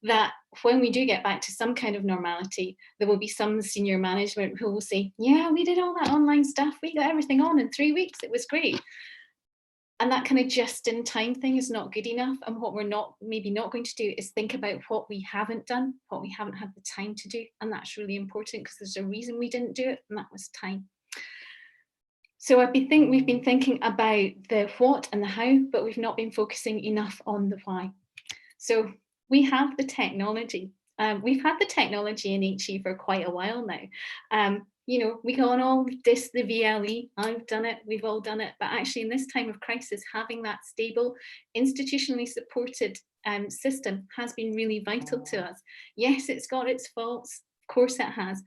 that when we do get back to some kind of normality, there will be some senior management who will say, yeah, we did all that online stuff. We got everything on in 3 weeks. It was great. And that kind of just in time thing is not good enough. And what we're maybe not going to do is think about what we haven't done, what we haven't had the time to do. And that's really important because there's a reason we didn't do it, and that was time. So we've been thinking about the what and the how, but we've not been focusing enough on the why. So we have the technology. We've had the technology in HE for quite a while now. You know, we can all diss the VLE. I've done it, we've all done it. But actually in this time of crisis, having that stable, institutionally supported system has been really vital to us. Yes, it's got its faults, of course it has.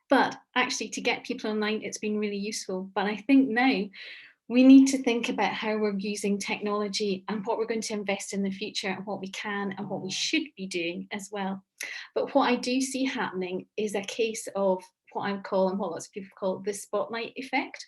But actually to get people online, it's been really useful. But I think now we need to think about how we're using technology and what we're going to invest in the future and what we can and what we should be doing as well. But what I do see happening is a case of what I call, and what lots of people call, the spotlight effect.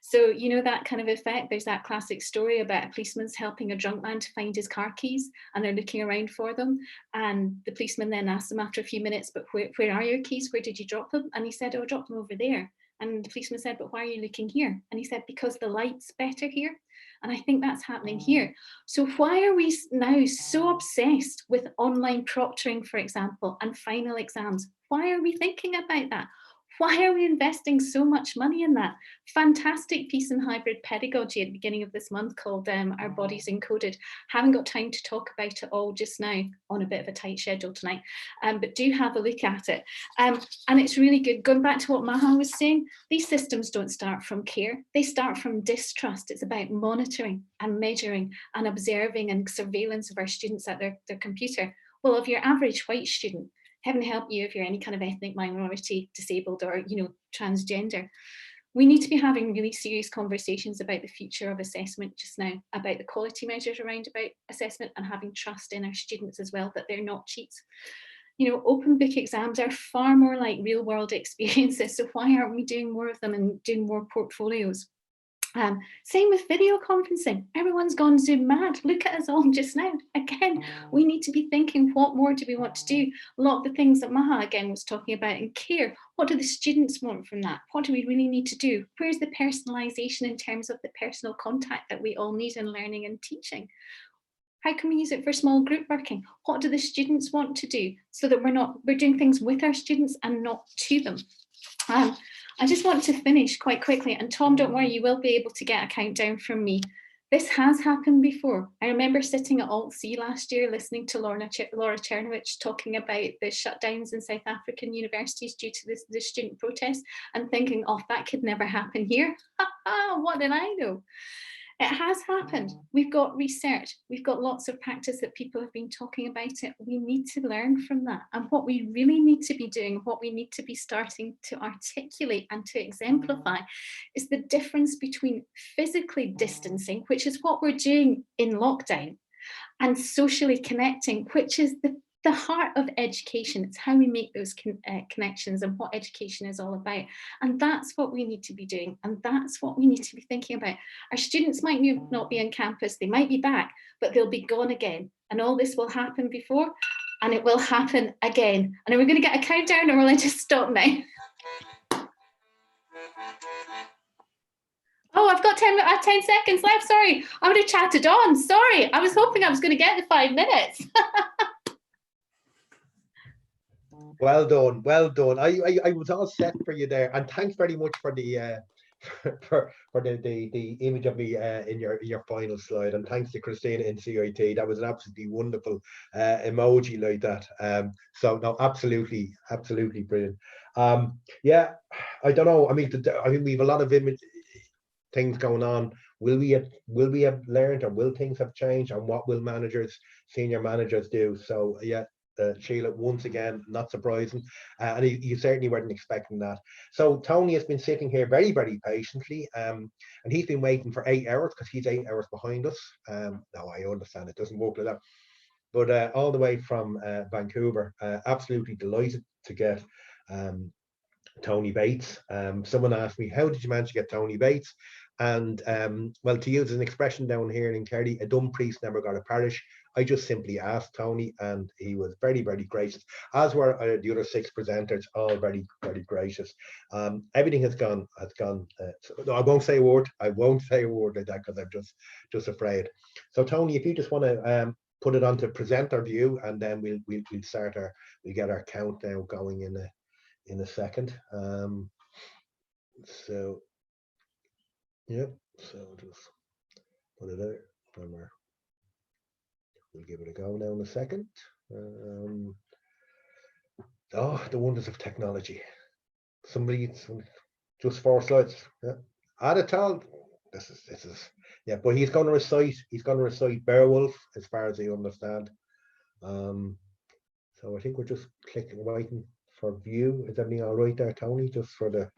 So, you know, that kind of effect, there's that classic story about a policeman's helping a drunk man to find his car keys, and they're looking around for them. And the policeman then asks them after a few minutes, but where are your keys? Where did you drop them? And he said, oh, I dropped them over there. And the policeman said, but why are you looking here? And he said, because the light's better here. And I think that's happening here. So why are we now so obsessed with online proctoring, for example, and final exams? Why are we thinking about that? Why are we investing so much money in that? Fantastic piece in hybrid pedagogy at the beginning of this month called Our Bodies Encoded. Haven't got time to talk about it all just now, on a bit of a tight schedule tonight, but do have a look at it. And it's really good. Going back to what Maha was saying, these systems don't start from care. They start from distrust. It's about monitoring and measuring and observing and surveillance of our students at their computer. Well, if your average white student, heaven help you if you're any kind of ethnic minority, disabled, or, you know, transgender, we need to be having really serious conversations about the future of assessment just now, about the quality measures around about assessment, and having trust in our students as well, that they're not cheats. You know, open book exams are far more like real world experiences. So why aren't we doing more of them and doing more portfolios? Same with video conferencing. Everyone's gone Zoom mad. Look at us all just now. Again, we need to be thinking, what more do we want to do? A lot of the things that Maha again was talking about in care, what do the students want from that? What do we really need to do? Where's the personalization in terms of the personal contact that we all need in learning and teaching? How can we use it for small group working? What do the students want to do, so that we're doing things with our students and not to them? I just want to finish quite quickly, and Tom, don't worry, you will be able to get a countdown from me. This has happened before. I remember sitting at Alt-C last year listening to Laura Chernovich talking about the shutdowns in South African universities due to the student protests, and thinking, oh, that could never happen here. What did I know? It has happened. We've got research. We've got lots of practice that people have been talking about it. We need to learn from that. And what we really need to be doing, what we need to be starting to articulate and to exemplify, is the difference between physically distancing, which is what we're doing in lockdown, and socially connecting, which is the heart of education. It's how we make those connections and what education is all about. And that's what we need to be doing. And that's what we need to be thinking about. Our students might not be on campus, they might be back, but they'll be gone again. And all this will happen before, and it will happen again. And are we going to get a countdown, or will I just stop now? Oh, I've got 10 seconds left. Sorry, I would have chatted on. Sorry, I was hoping I was going to get the 5 minutes. Well done, well done. I was all set for you there, and thanks very much for the for the image of me in your final slide, and thanks to Christina in CIT. That was an absolutely wonderful emoji like that. So no, absolutely brilliant. Yeah, I don't know. I mean, we have a lot of things going on. Will we have learned, or will things have changed, and what will senior managers do? So yeah. Sheila, once again, not surprising, and you certainly weren't expecting that. So Tony has been sitting here very, very patiently, and he's been waiting for 8 hours, because he's 8 hours behind us. Now I understand it doesn't work like that, but all the way from Vancouver, absolutely delighted to get Tony Bates. Someone asked me, how did you manage to get Tony Bates? And well, to use an expression down here in Kerry, a dumb priest never got a parish. I just simply asked Tony, and he was very, very gracious, as were the other 6 presenters, all very, very gracious. Everything has gone. No, I won't say a word. I won't say a word like that, because I'm just afraid. So Tony, if you just want to put it on to presenter view, and then we'll get our countdown going in a second. So yeah, so just put it out somewhere. We'll give it a go now in a second. Oh, the wonders of technology. Somebody just 4 slides. Yeah. Add it all. This is yeah, but he's going to recite Beowulf, as far as I understand. So I think we're just waiting for view. Is everything all right there, Tony? Just for the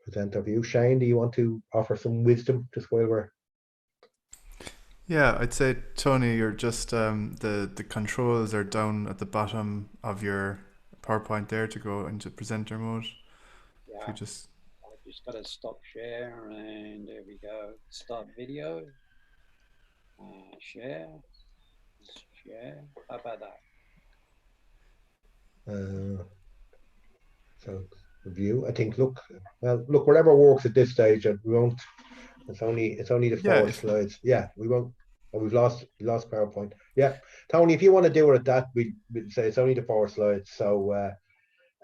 presenter view. Shane, do you want to offer some wisdom just while we're... Yeah, I'd say, Tony, you're just the controls are down at the bottom of your PowerPoint there to go into presenter mode. Yeah, if you just got to stop share, and there we go. Start video. Share. How about that? So the view, I think. Look, whatever works at this stage, and we won't. It's only the 4 slides. Yeah, we won't. Oh, we've lost PowerPoint. Yeah, Tony, if you want to do it at that, we'd say it's only the 4 slides. So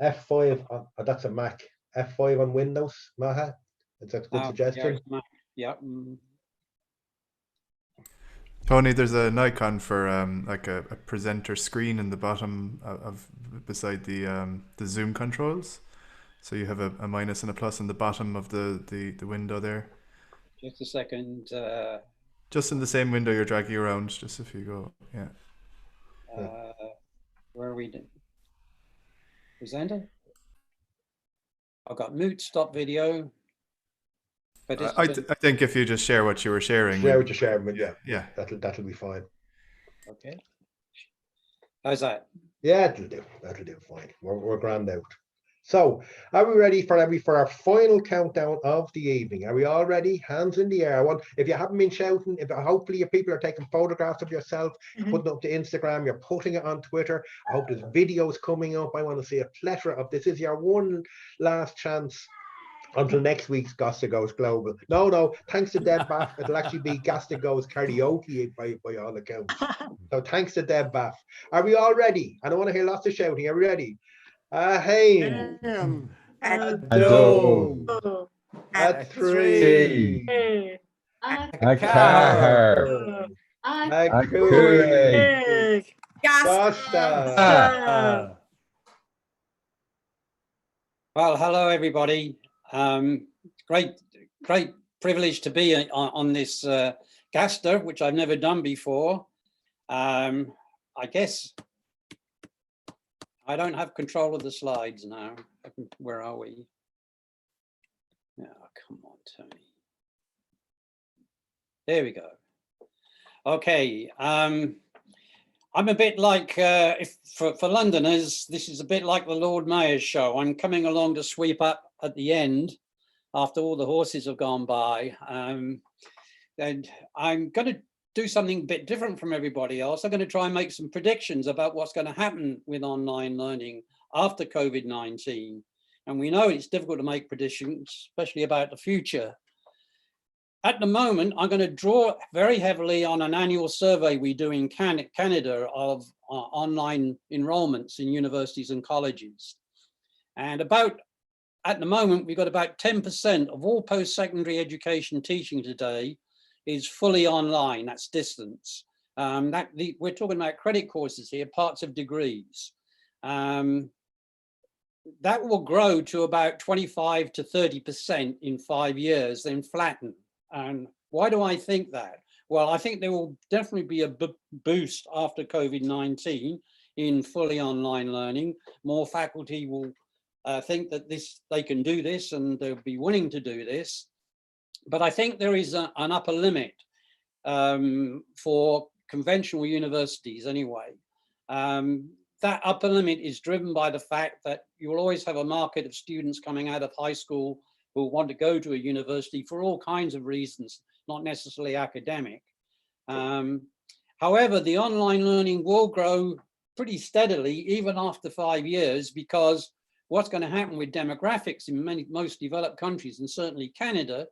F5, that's a Mac. F5 on Windows, Maha. Is that a good suggestion? Yeah. Tony, there's an icon for like a presenter screen in the bottom beside the Zoom controls. So you have a minus and a plus in the bottom of the window there. Just a second. Just in the same window you're dragging around, just if you go, yeah. Where are we? Presenter? I've got mute, stop video. I think if you just share what you were sharing. Share what you're sharing, yeah. That'll be fine. Okay. How's that? Yeah, that'll do fine. We're grand out. So, are we ready for our final countdown of the evening? Are we all ready? Hands in the air. If you haven't been shouting, hopefully your people are taking photographs of yourself, putting it up to Instagram, you're putting it on Twitter. I hope there's videos coming up. I want to see a plethora of this. Is your one last chance until next week's Gasta Goes Global. No, thanks to Deb Baff, it'll actually be Gasta Goes Karaoke by all accounts. So thanks to Deb Baff. Are we all ready? And I want to hear lots of shouting. Are we ready? Haim. A dome. A tree. A car. A cooey. Gasta. Well, hello everybody. Great privilege to be on this Gasta, which I've never done before. I guess I don't have control of the slides now. Where are we? Oh, come on, Tony. There we go. Okay. I'm a bit like, for Londoners, this is a bit like the Lord Mayor's show. I'm coming along to sweep up at the end after all the horses have gone by. And I'm going to do something a bit different from everybody else. I'm going to try and make some predictions about what's going to happen with online learning after COVID-19. And we know it's difficult to make predictions, especially about the future. At the moment, I'm going to draw very heavily on an annual survey we do in Canada of online enrollments in universities and colleges. And at the moment, we've got about 10% of all post-secondary education teaching today is fully online, that's distance. We're talking about credit courses here, parts of degrees. That will grow to about 25 to 30% in 5 years, then flatten. And why do I think that? Well, I think there will definitely be a boost after COVID-19 in fully online learning. More faculty will think that they can do this and they'll be willing to do this. But I think there is an upper limit for conventional universities anyway. That upper limit is driven by the fact that you will always have a market of students coming out of high school who want to go to a university for all kinds of reasons, not necessarily academic. However, the online learning will grow pretty steadily even after 5 years, because what's going to happen with demographics in most developed countries, and certainly Canada,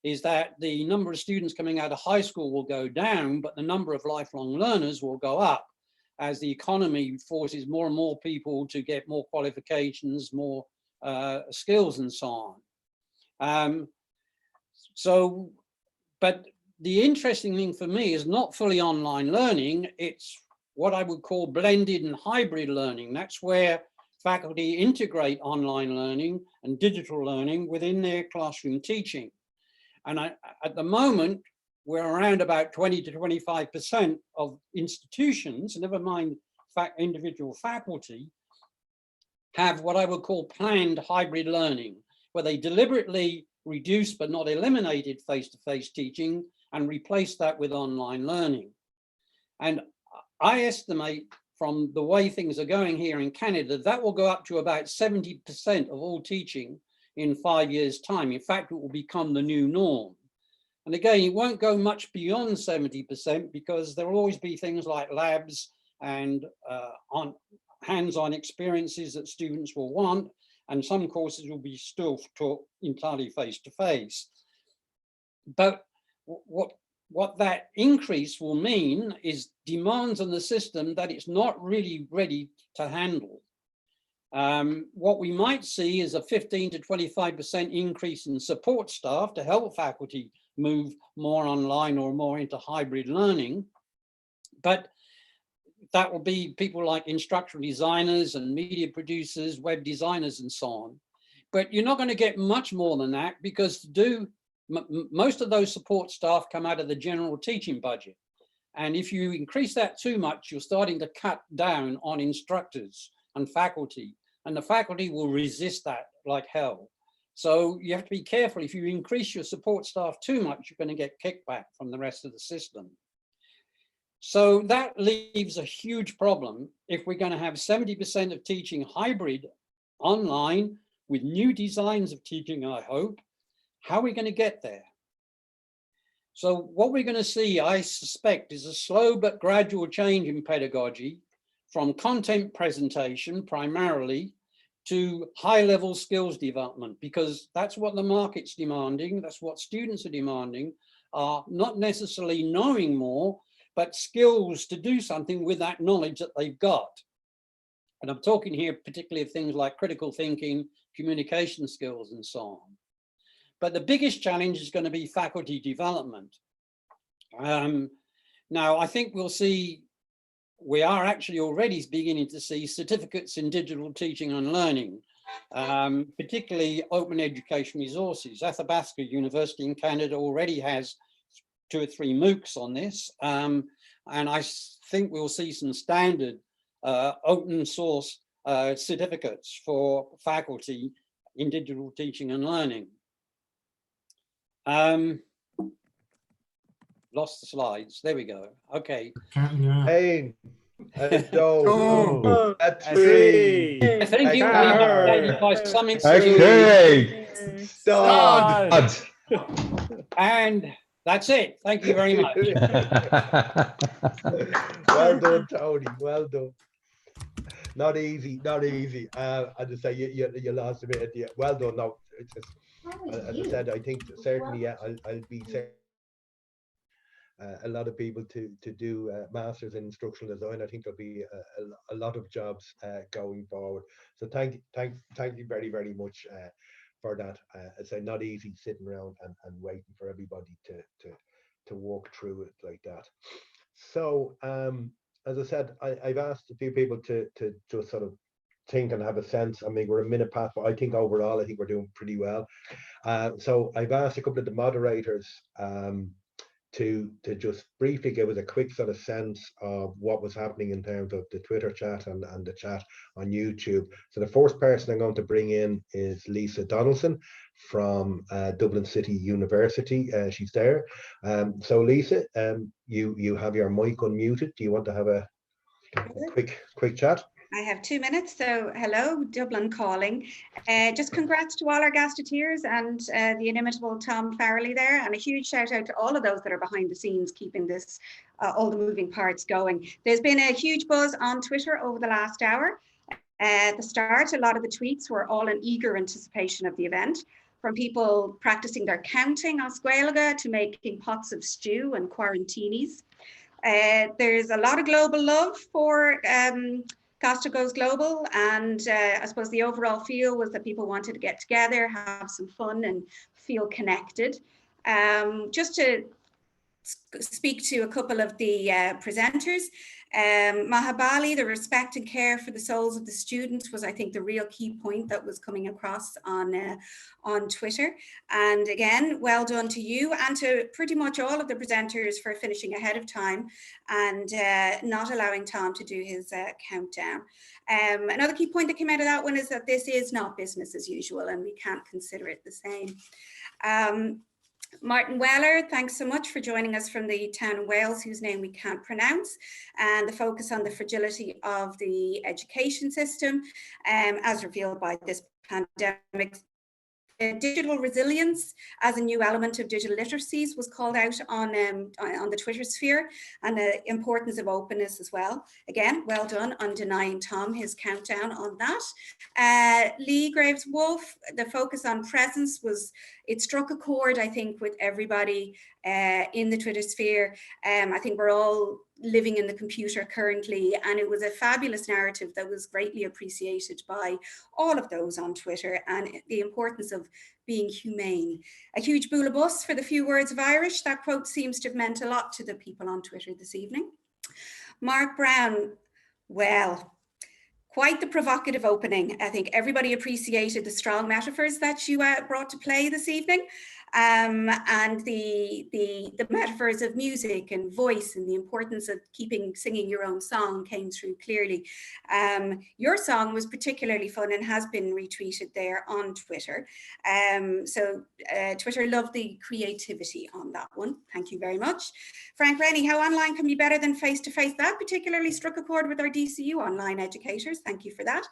is that the number of students coming out of high school will go down, but the number of lifelong learners will go up as the economy forces more and more people to get more qualifications, more skills and so on. But the interesting thing for me is not fully online learning, it's what I would call blended and hybrid learning. That's where faculty integrate online learning and digital learning within their classroom teaching. And at the moment, we're around about 20 to 25% of institutions, never mind individual faculty, have what I would call planned hybrid learning, where they deliberately reduce but not eliminated face-to-face teaching and replace that with online learning. And I estimate from the way things are going here in Canada, that will go up to about 70% of all teaching in 5 years' time. In fact, it will become the new norm. And again, it won't go much beyond 70% because there will always be things like labs and hands-on experiences that students will want, and some courses will be still taught entirely face-to-face. But what that increase will mean is demands on the system that it's not really ready to handle. What we might see is a 15 to 25% increase in support staff to help faculty move more online or more into hybrid learning. But that will be people like instructional designers and media producers, web designers, and so on. But you're not going to get much more than that, because to do Most of those support staff come out of the general teaching budget. And if you increase that too much, you're starting to cut down on instructors and faculty, and the faculty will resist that like hell. So you have to be careful. If you increase your support staff too much, you're going to get kickback from the rest of the system. So that leaves a huge problem if we're going to have 70% of teaching hybrid online with new designs of teaching, I hope. How are we going to get there? So what we're going to see, I suspect, is a slow but gradual change in pedagogy from content presentation primarily to high-level skills development, because that's what the market's demanding, that's what students are demanding, are not necessarily knowing more, but skills to do something with that knowledge that they've got. And I'm talking here particularly of things like critical thinking, communication skills, and so on. But the biggest challenge is going to be faculty development. Now, I think we'll see, we are actually already beginning to see certificates in digital teaching and learning, particularly open education resources. Athabasca University in Canada already has 2 or 3 MOOCs on this. And I think we'll see some standard open source certificates for faculty in digital teaching and learning. Lost the slides. There we go. Okay. Hey, a 3. I think it will be by some Okay. Start. And that's it. Thank you very much. Well done, Tony. Well done. Not easy. Not easy. I just say you lost a bit at the end. Well done. No, it's just, as I said, I think certainly I'll be saying a lot of people to do masters in instructional design. I think there'll be a lot of jobs going forward. So thank you very, very much for that. I say not easy sitting around and waiting for everybody to walk through it like that. So as I said, I've asked a few people to just sort of think and have a sense. I mean, we're a minute past, but I think overall, I think we're doing pretty well. So I've asked a couple of the moderators to just briefly give us a quick sort of sense of what was happening in terms of the Twitter chat and the chat on YouTube. So the first person I'm going to bring in is Lisa Donaldson from Dublin City University. She's there. So Lisa, you have your mic unmuted. Do you want to have a quick chat? I have 2 minutes, so hello, Dublin calling. Just congrats to all our Gastateers and the inimitable Tom Farrelly there, and a huge shout out to all of those that are behind the scenes keeping this, all the moving parts going. There's been a huge buzz on Twitter over the last hour. At the start, a lot of the tweets were all in eager anticipation of the event, from people practicing their counting on Squelga to making pots of stew and quarantinis. There's a lot of global love for Gasta Goes Global, and I suppose the overall feel was that people wanted to get together, have some fun and feel connected. Just to speak to a couple of the presenters, Maha Bali, the respect and care for the souls of the students was, I think, the real key point that was coming across on Twitter. And again, well done to you and to pretty much all of the presenters for finishing ahead of time and not allowing Tom to do his countdown. Another key point that came out of that one is that this is not business as usual and we can't consider it the same. Martin Weller, thanks so much for joining us from the town of Wales, whose name we can't pronounce, and the focus on the fragility of the education system as revealed by this pandemic. Digital resilience as a new element of digital literacies was called out on the Twitter sphere, and the importance of openness as well. Again, well done on denying Tom his countdown on that. Leigh Graves Wolf, the focus on presence it struck a chord, I think, with everybody in the Twitter sphere. I think we're all living in the computer currently, and it was a fabulous narrative that was greatly appreciated by all of those on Twitter, and the importance of being humane. A huge boolabus for the few words of Irish. That quote seems to have meant a lot to the people on Twitter this evening. Mark Brown, well, quite the provocative opening. I think everybody appreciated the strong metaphors that you brought to play this evening. and the metaphors of music and voice and the importance of singing your own song came through clearly. Your song was particularly fun and has been retweeted there on Twitter. So Twitter loved the creativity on that one. Thank you very much. Frank Rennie, how online can be better than face-to-face? That particularly struck a chord with our DCU online educators. Thank you for that.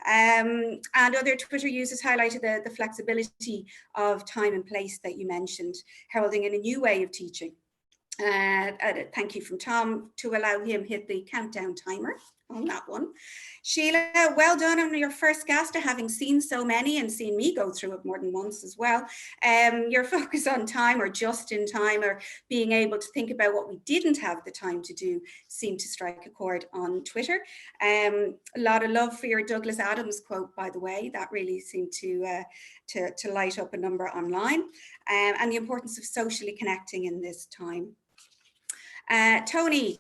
And other Twitter users highlighted the flexibility of time and place that you mentioned, heralding in a new way of teaching. Thank you from Tom to allow him hit the countdown timer on that one. Sheila, well done on your first Gasta, having seen so many and seen me go through it more than once as well. Your focus on time, or just in time, or being able to think about what we didn't have the time to do seemed to strike a chord on Twitter. A lot of love for your Douglas Adams quote, by the way. That really seemed to light up a number online, and the importance of socially connecting in this time. Tony,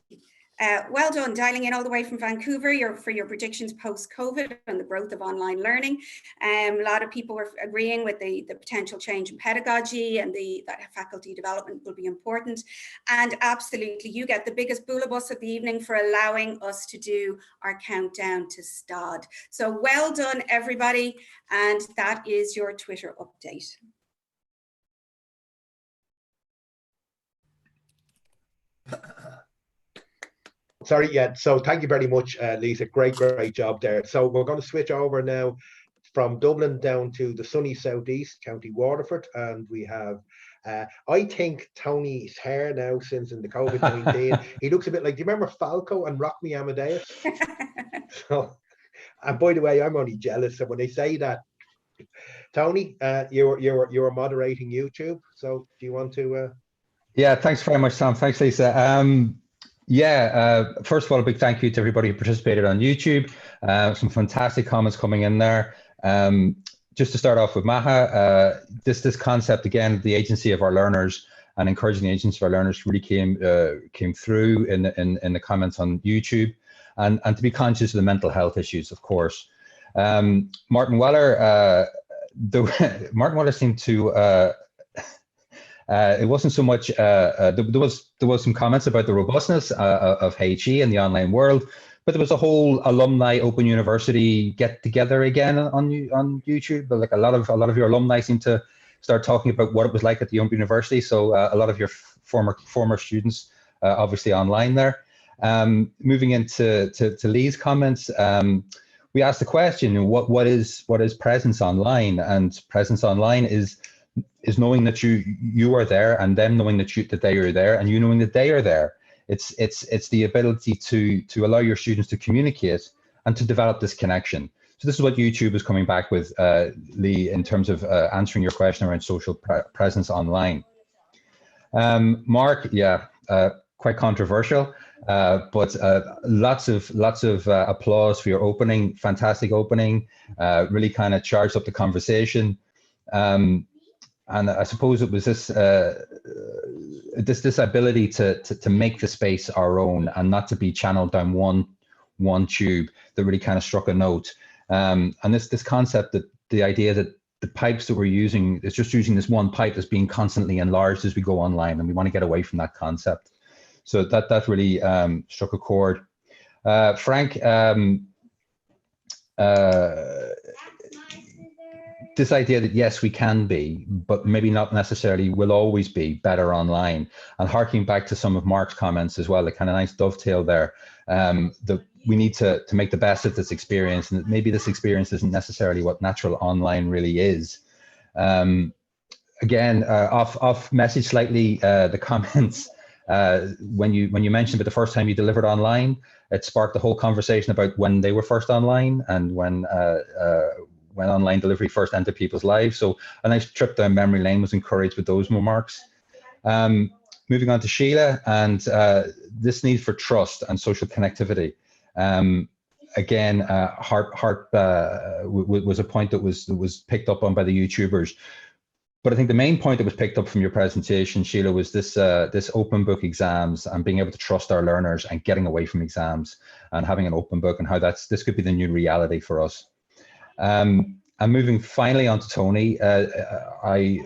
well done, dialing in all the way from Vancouver for your predictions post-COVID and the growth of online learning. A lot of people were agreeing with the potential change in pedagogy and that faculty development will be important. And absolutely, you get the biggest boulabus of the evening for allowing us to do our countdown to STAD. So well done, everybody. And that is your Twitter update. Sorry, yeah. So thank you very much, Lisa. Great job there. So we're going to switch over now from Dublin down to the sunny southeast, County Waterford, and we have. I think Tony's hair now, since in the COVID-19, he looks a bit like. Do you remember Falco and Rock Me Amadeus? So, and by the way, I'm only jealous. So when they say that, Tony, you're moderating YouTube. So do you want to? Yeah, thanks very much, Tom. Thanks, Lisa. First of all, a big thank you to everybody who participated on YouTube. Some fantastic comments coming in there. Just to start off with Maha, this concept again, the agency of our learners and encouraging the agency of our learners really came through in the comments on YouTube, and to be conscious of the mental health issues, of course. Martin Weller, Martin Weller seemed to. It wasn't so much, there was some comments about the robustness of HE in the online world, but there was a whole alumni Open University get together again on YouTube. But like a lot of your alumni seem to start talking about what it was like at the Open University. So a lot of your former students obviously online there. Moving into Leigh's comments, we asked the question, what is presence online? And presence online is knowing that you are there, and them knowing that they are there, and you knowing that they are there. It's the ability to allow your students to communicate and to develop this connection. So this is what YouTube is coming back with, Leigh, in terms of answering your question around social presence online. Mark, quite controversial, but lots of applause for your opening. Fantastic opening. Really kind of charged up the conversation. And I suppose it was this ability to make the space our own and not to be channeled down one tube that really kind of struck a note. And this concept, that the idea that the pipes that we're using is just using this one pipe that's being constantly enlarged as we go online, and we want to get away from that concept. So that really struck a chord. Frank, this idea that yes, we can be, but maybe not necessarily will always be better online. And harking back to some of Mark's comments as well, a kind of nice dovetail there, that we need to make the best of this experience, and that maybe this experience isn't necessarily what natural online really is. Again, off message slightly, the comments, when you mentioned about the first time you delivered online, it sparked the whole conversation about when they were first online and when online delivery first entered people's lives. So a nice trip down memory lane was encouraged with those remarks. Moving on to Sheila and this need for trust and social connectivity. Again, was a point that was picked up on by the YouTubers. But I think the main point that was picked up from your presentation, Sheila, was this open book exams and being able to trust our learners and getting away from exams and having an open book, and how this could be the new reality for us. And moving finally on to Tony, I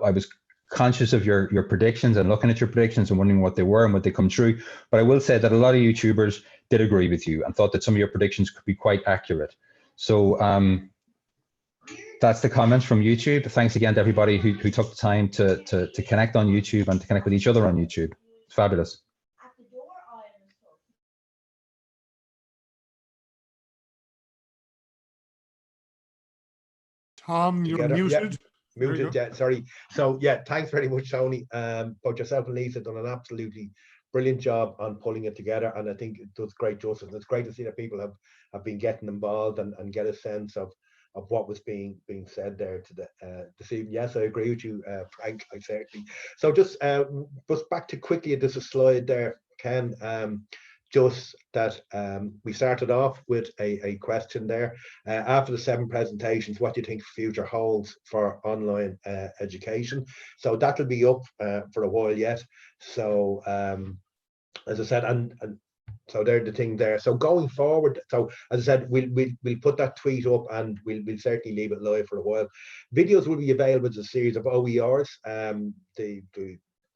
I was conscious of your predictions and looking at your predictions and wondering what they were and what they come true. But I will say that a lot of YouTubers did agree with you and thought that some of your predictions could be quite accurate. So that's the comments from YouTube. Thanks again to everybody who took the time to connect on YouTube and to connect with each other on YouTube. It's fabulous. Tom, you're Together. muted. Yep. Muted, yeah, sorry. So yeah, thanks very much, Tony. Both yourself and Lisa done an absolutely brilliant job on pulling it together, and I think it does great justice. It's great to see that people have been getting involved and get a sense of what was being said there this evening. Yes, I agree with you, Frank. I certainly. So just back to quickly, there's a slide there, Ken. Just that we started off with a question there. After the 7 presentations, what do you think future holds for online education? So that'll be up for a while yet. So as I said, and so they're the thing there. So going forward, so as I said, we'll put that tweet up and we'll certainly leave it live for a while. Videos will be available as a series of OERs. The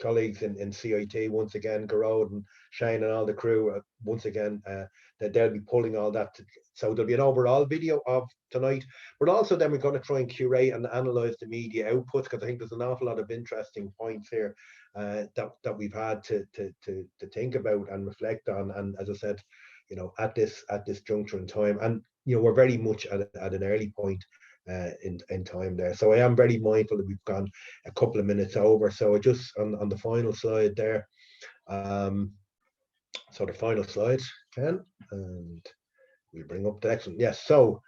colleagues in CIT, once again, Garrod and Shane and all the crew, once again, that they'll be pulling all that. So there'll be an overall video of tonight, but also then we're going to try and curate and analyze the media outputs, because I think there's an awful lot of interesting points here that we've had to think about and reflect on. And as I said, you know, at this juncture in time, and you know, we're very much at an early point in time there. So I am very mindful that we've gone a couple of minutes over. So I just on the final slide there. So the final slide, Ken, and we'll bring up the next one. Yes. So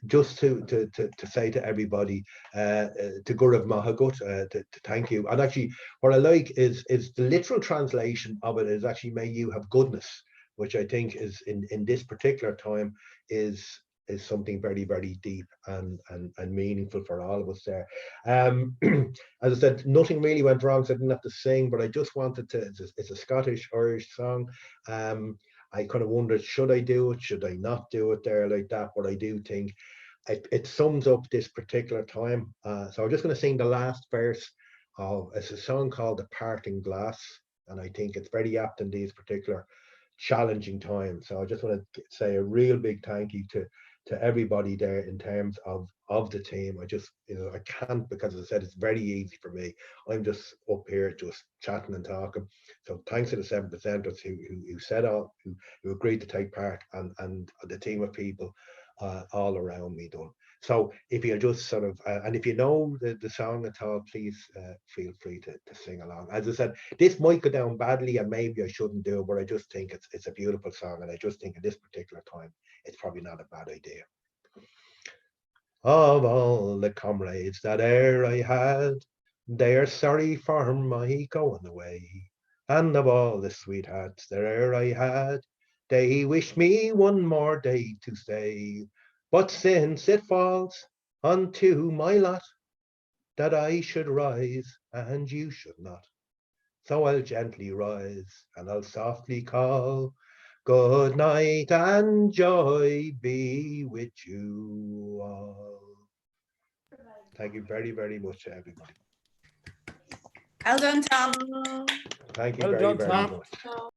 just to say to everybody, to Gurav Mahagut, to thank you. And actually, what I like is the literal translation of it is actually, may you have goodness, which I think is in this particular time is something very, very deep and meaningful for all of us there. As I said, nothing really went wrong, so I didn't have to sing, but I just wanted to, it's a Scottish-Irish song. I kind of wondered, should I do it? Should I not do it there like that? But I do think it sums up this particular time. So I'm just going to sing the last verse of, it's a song called The Parting Glass, and I think it's very apt in these particular challenging times. So I just want to say a real big thank you to everybody there in terms of the team. I just, you know, I can't, because as I said, it's very easy for me. I'm just up here just chatting and talking. So thanks to the 7 presenters who said all, who agreed to take part, and the team of people all around me done. So if you just sort of, and if you know the song at all, please feel free to sing along. As I said, this might go down badly and maybe I shouldn't do it, but I just think it's a beautiful song, and I just think at this particular time, it's probably not a bad idea. Of all the comrades that e'er I had, they are sorry for my going away. And of all the sweethearts that e'er I had, they wish me one more day to stay. But since it falls unto my lot that I should rise and you should not, so I'll gently rise and I'll softly call, good night and joy be with you all. Thank you very, very much, everybody. Well done, Tom. Thank you very, very much.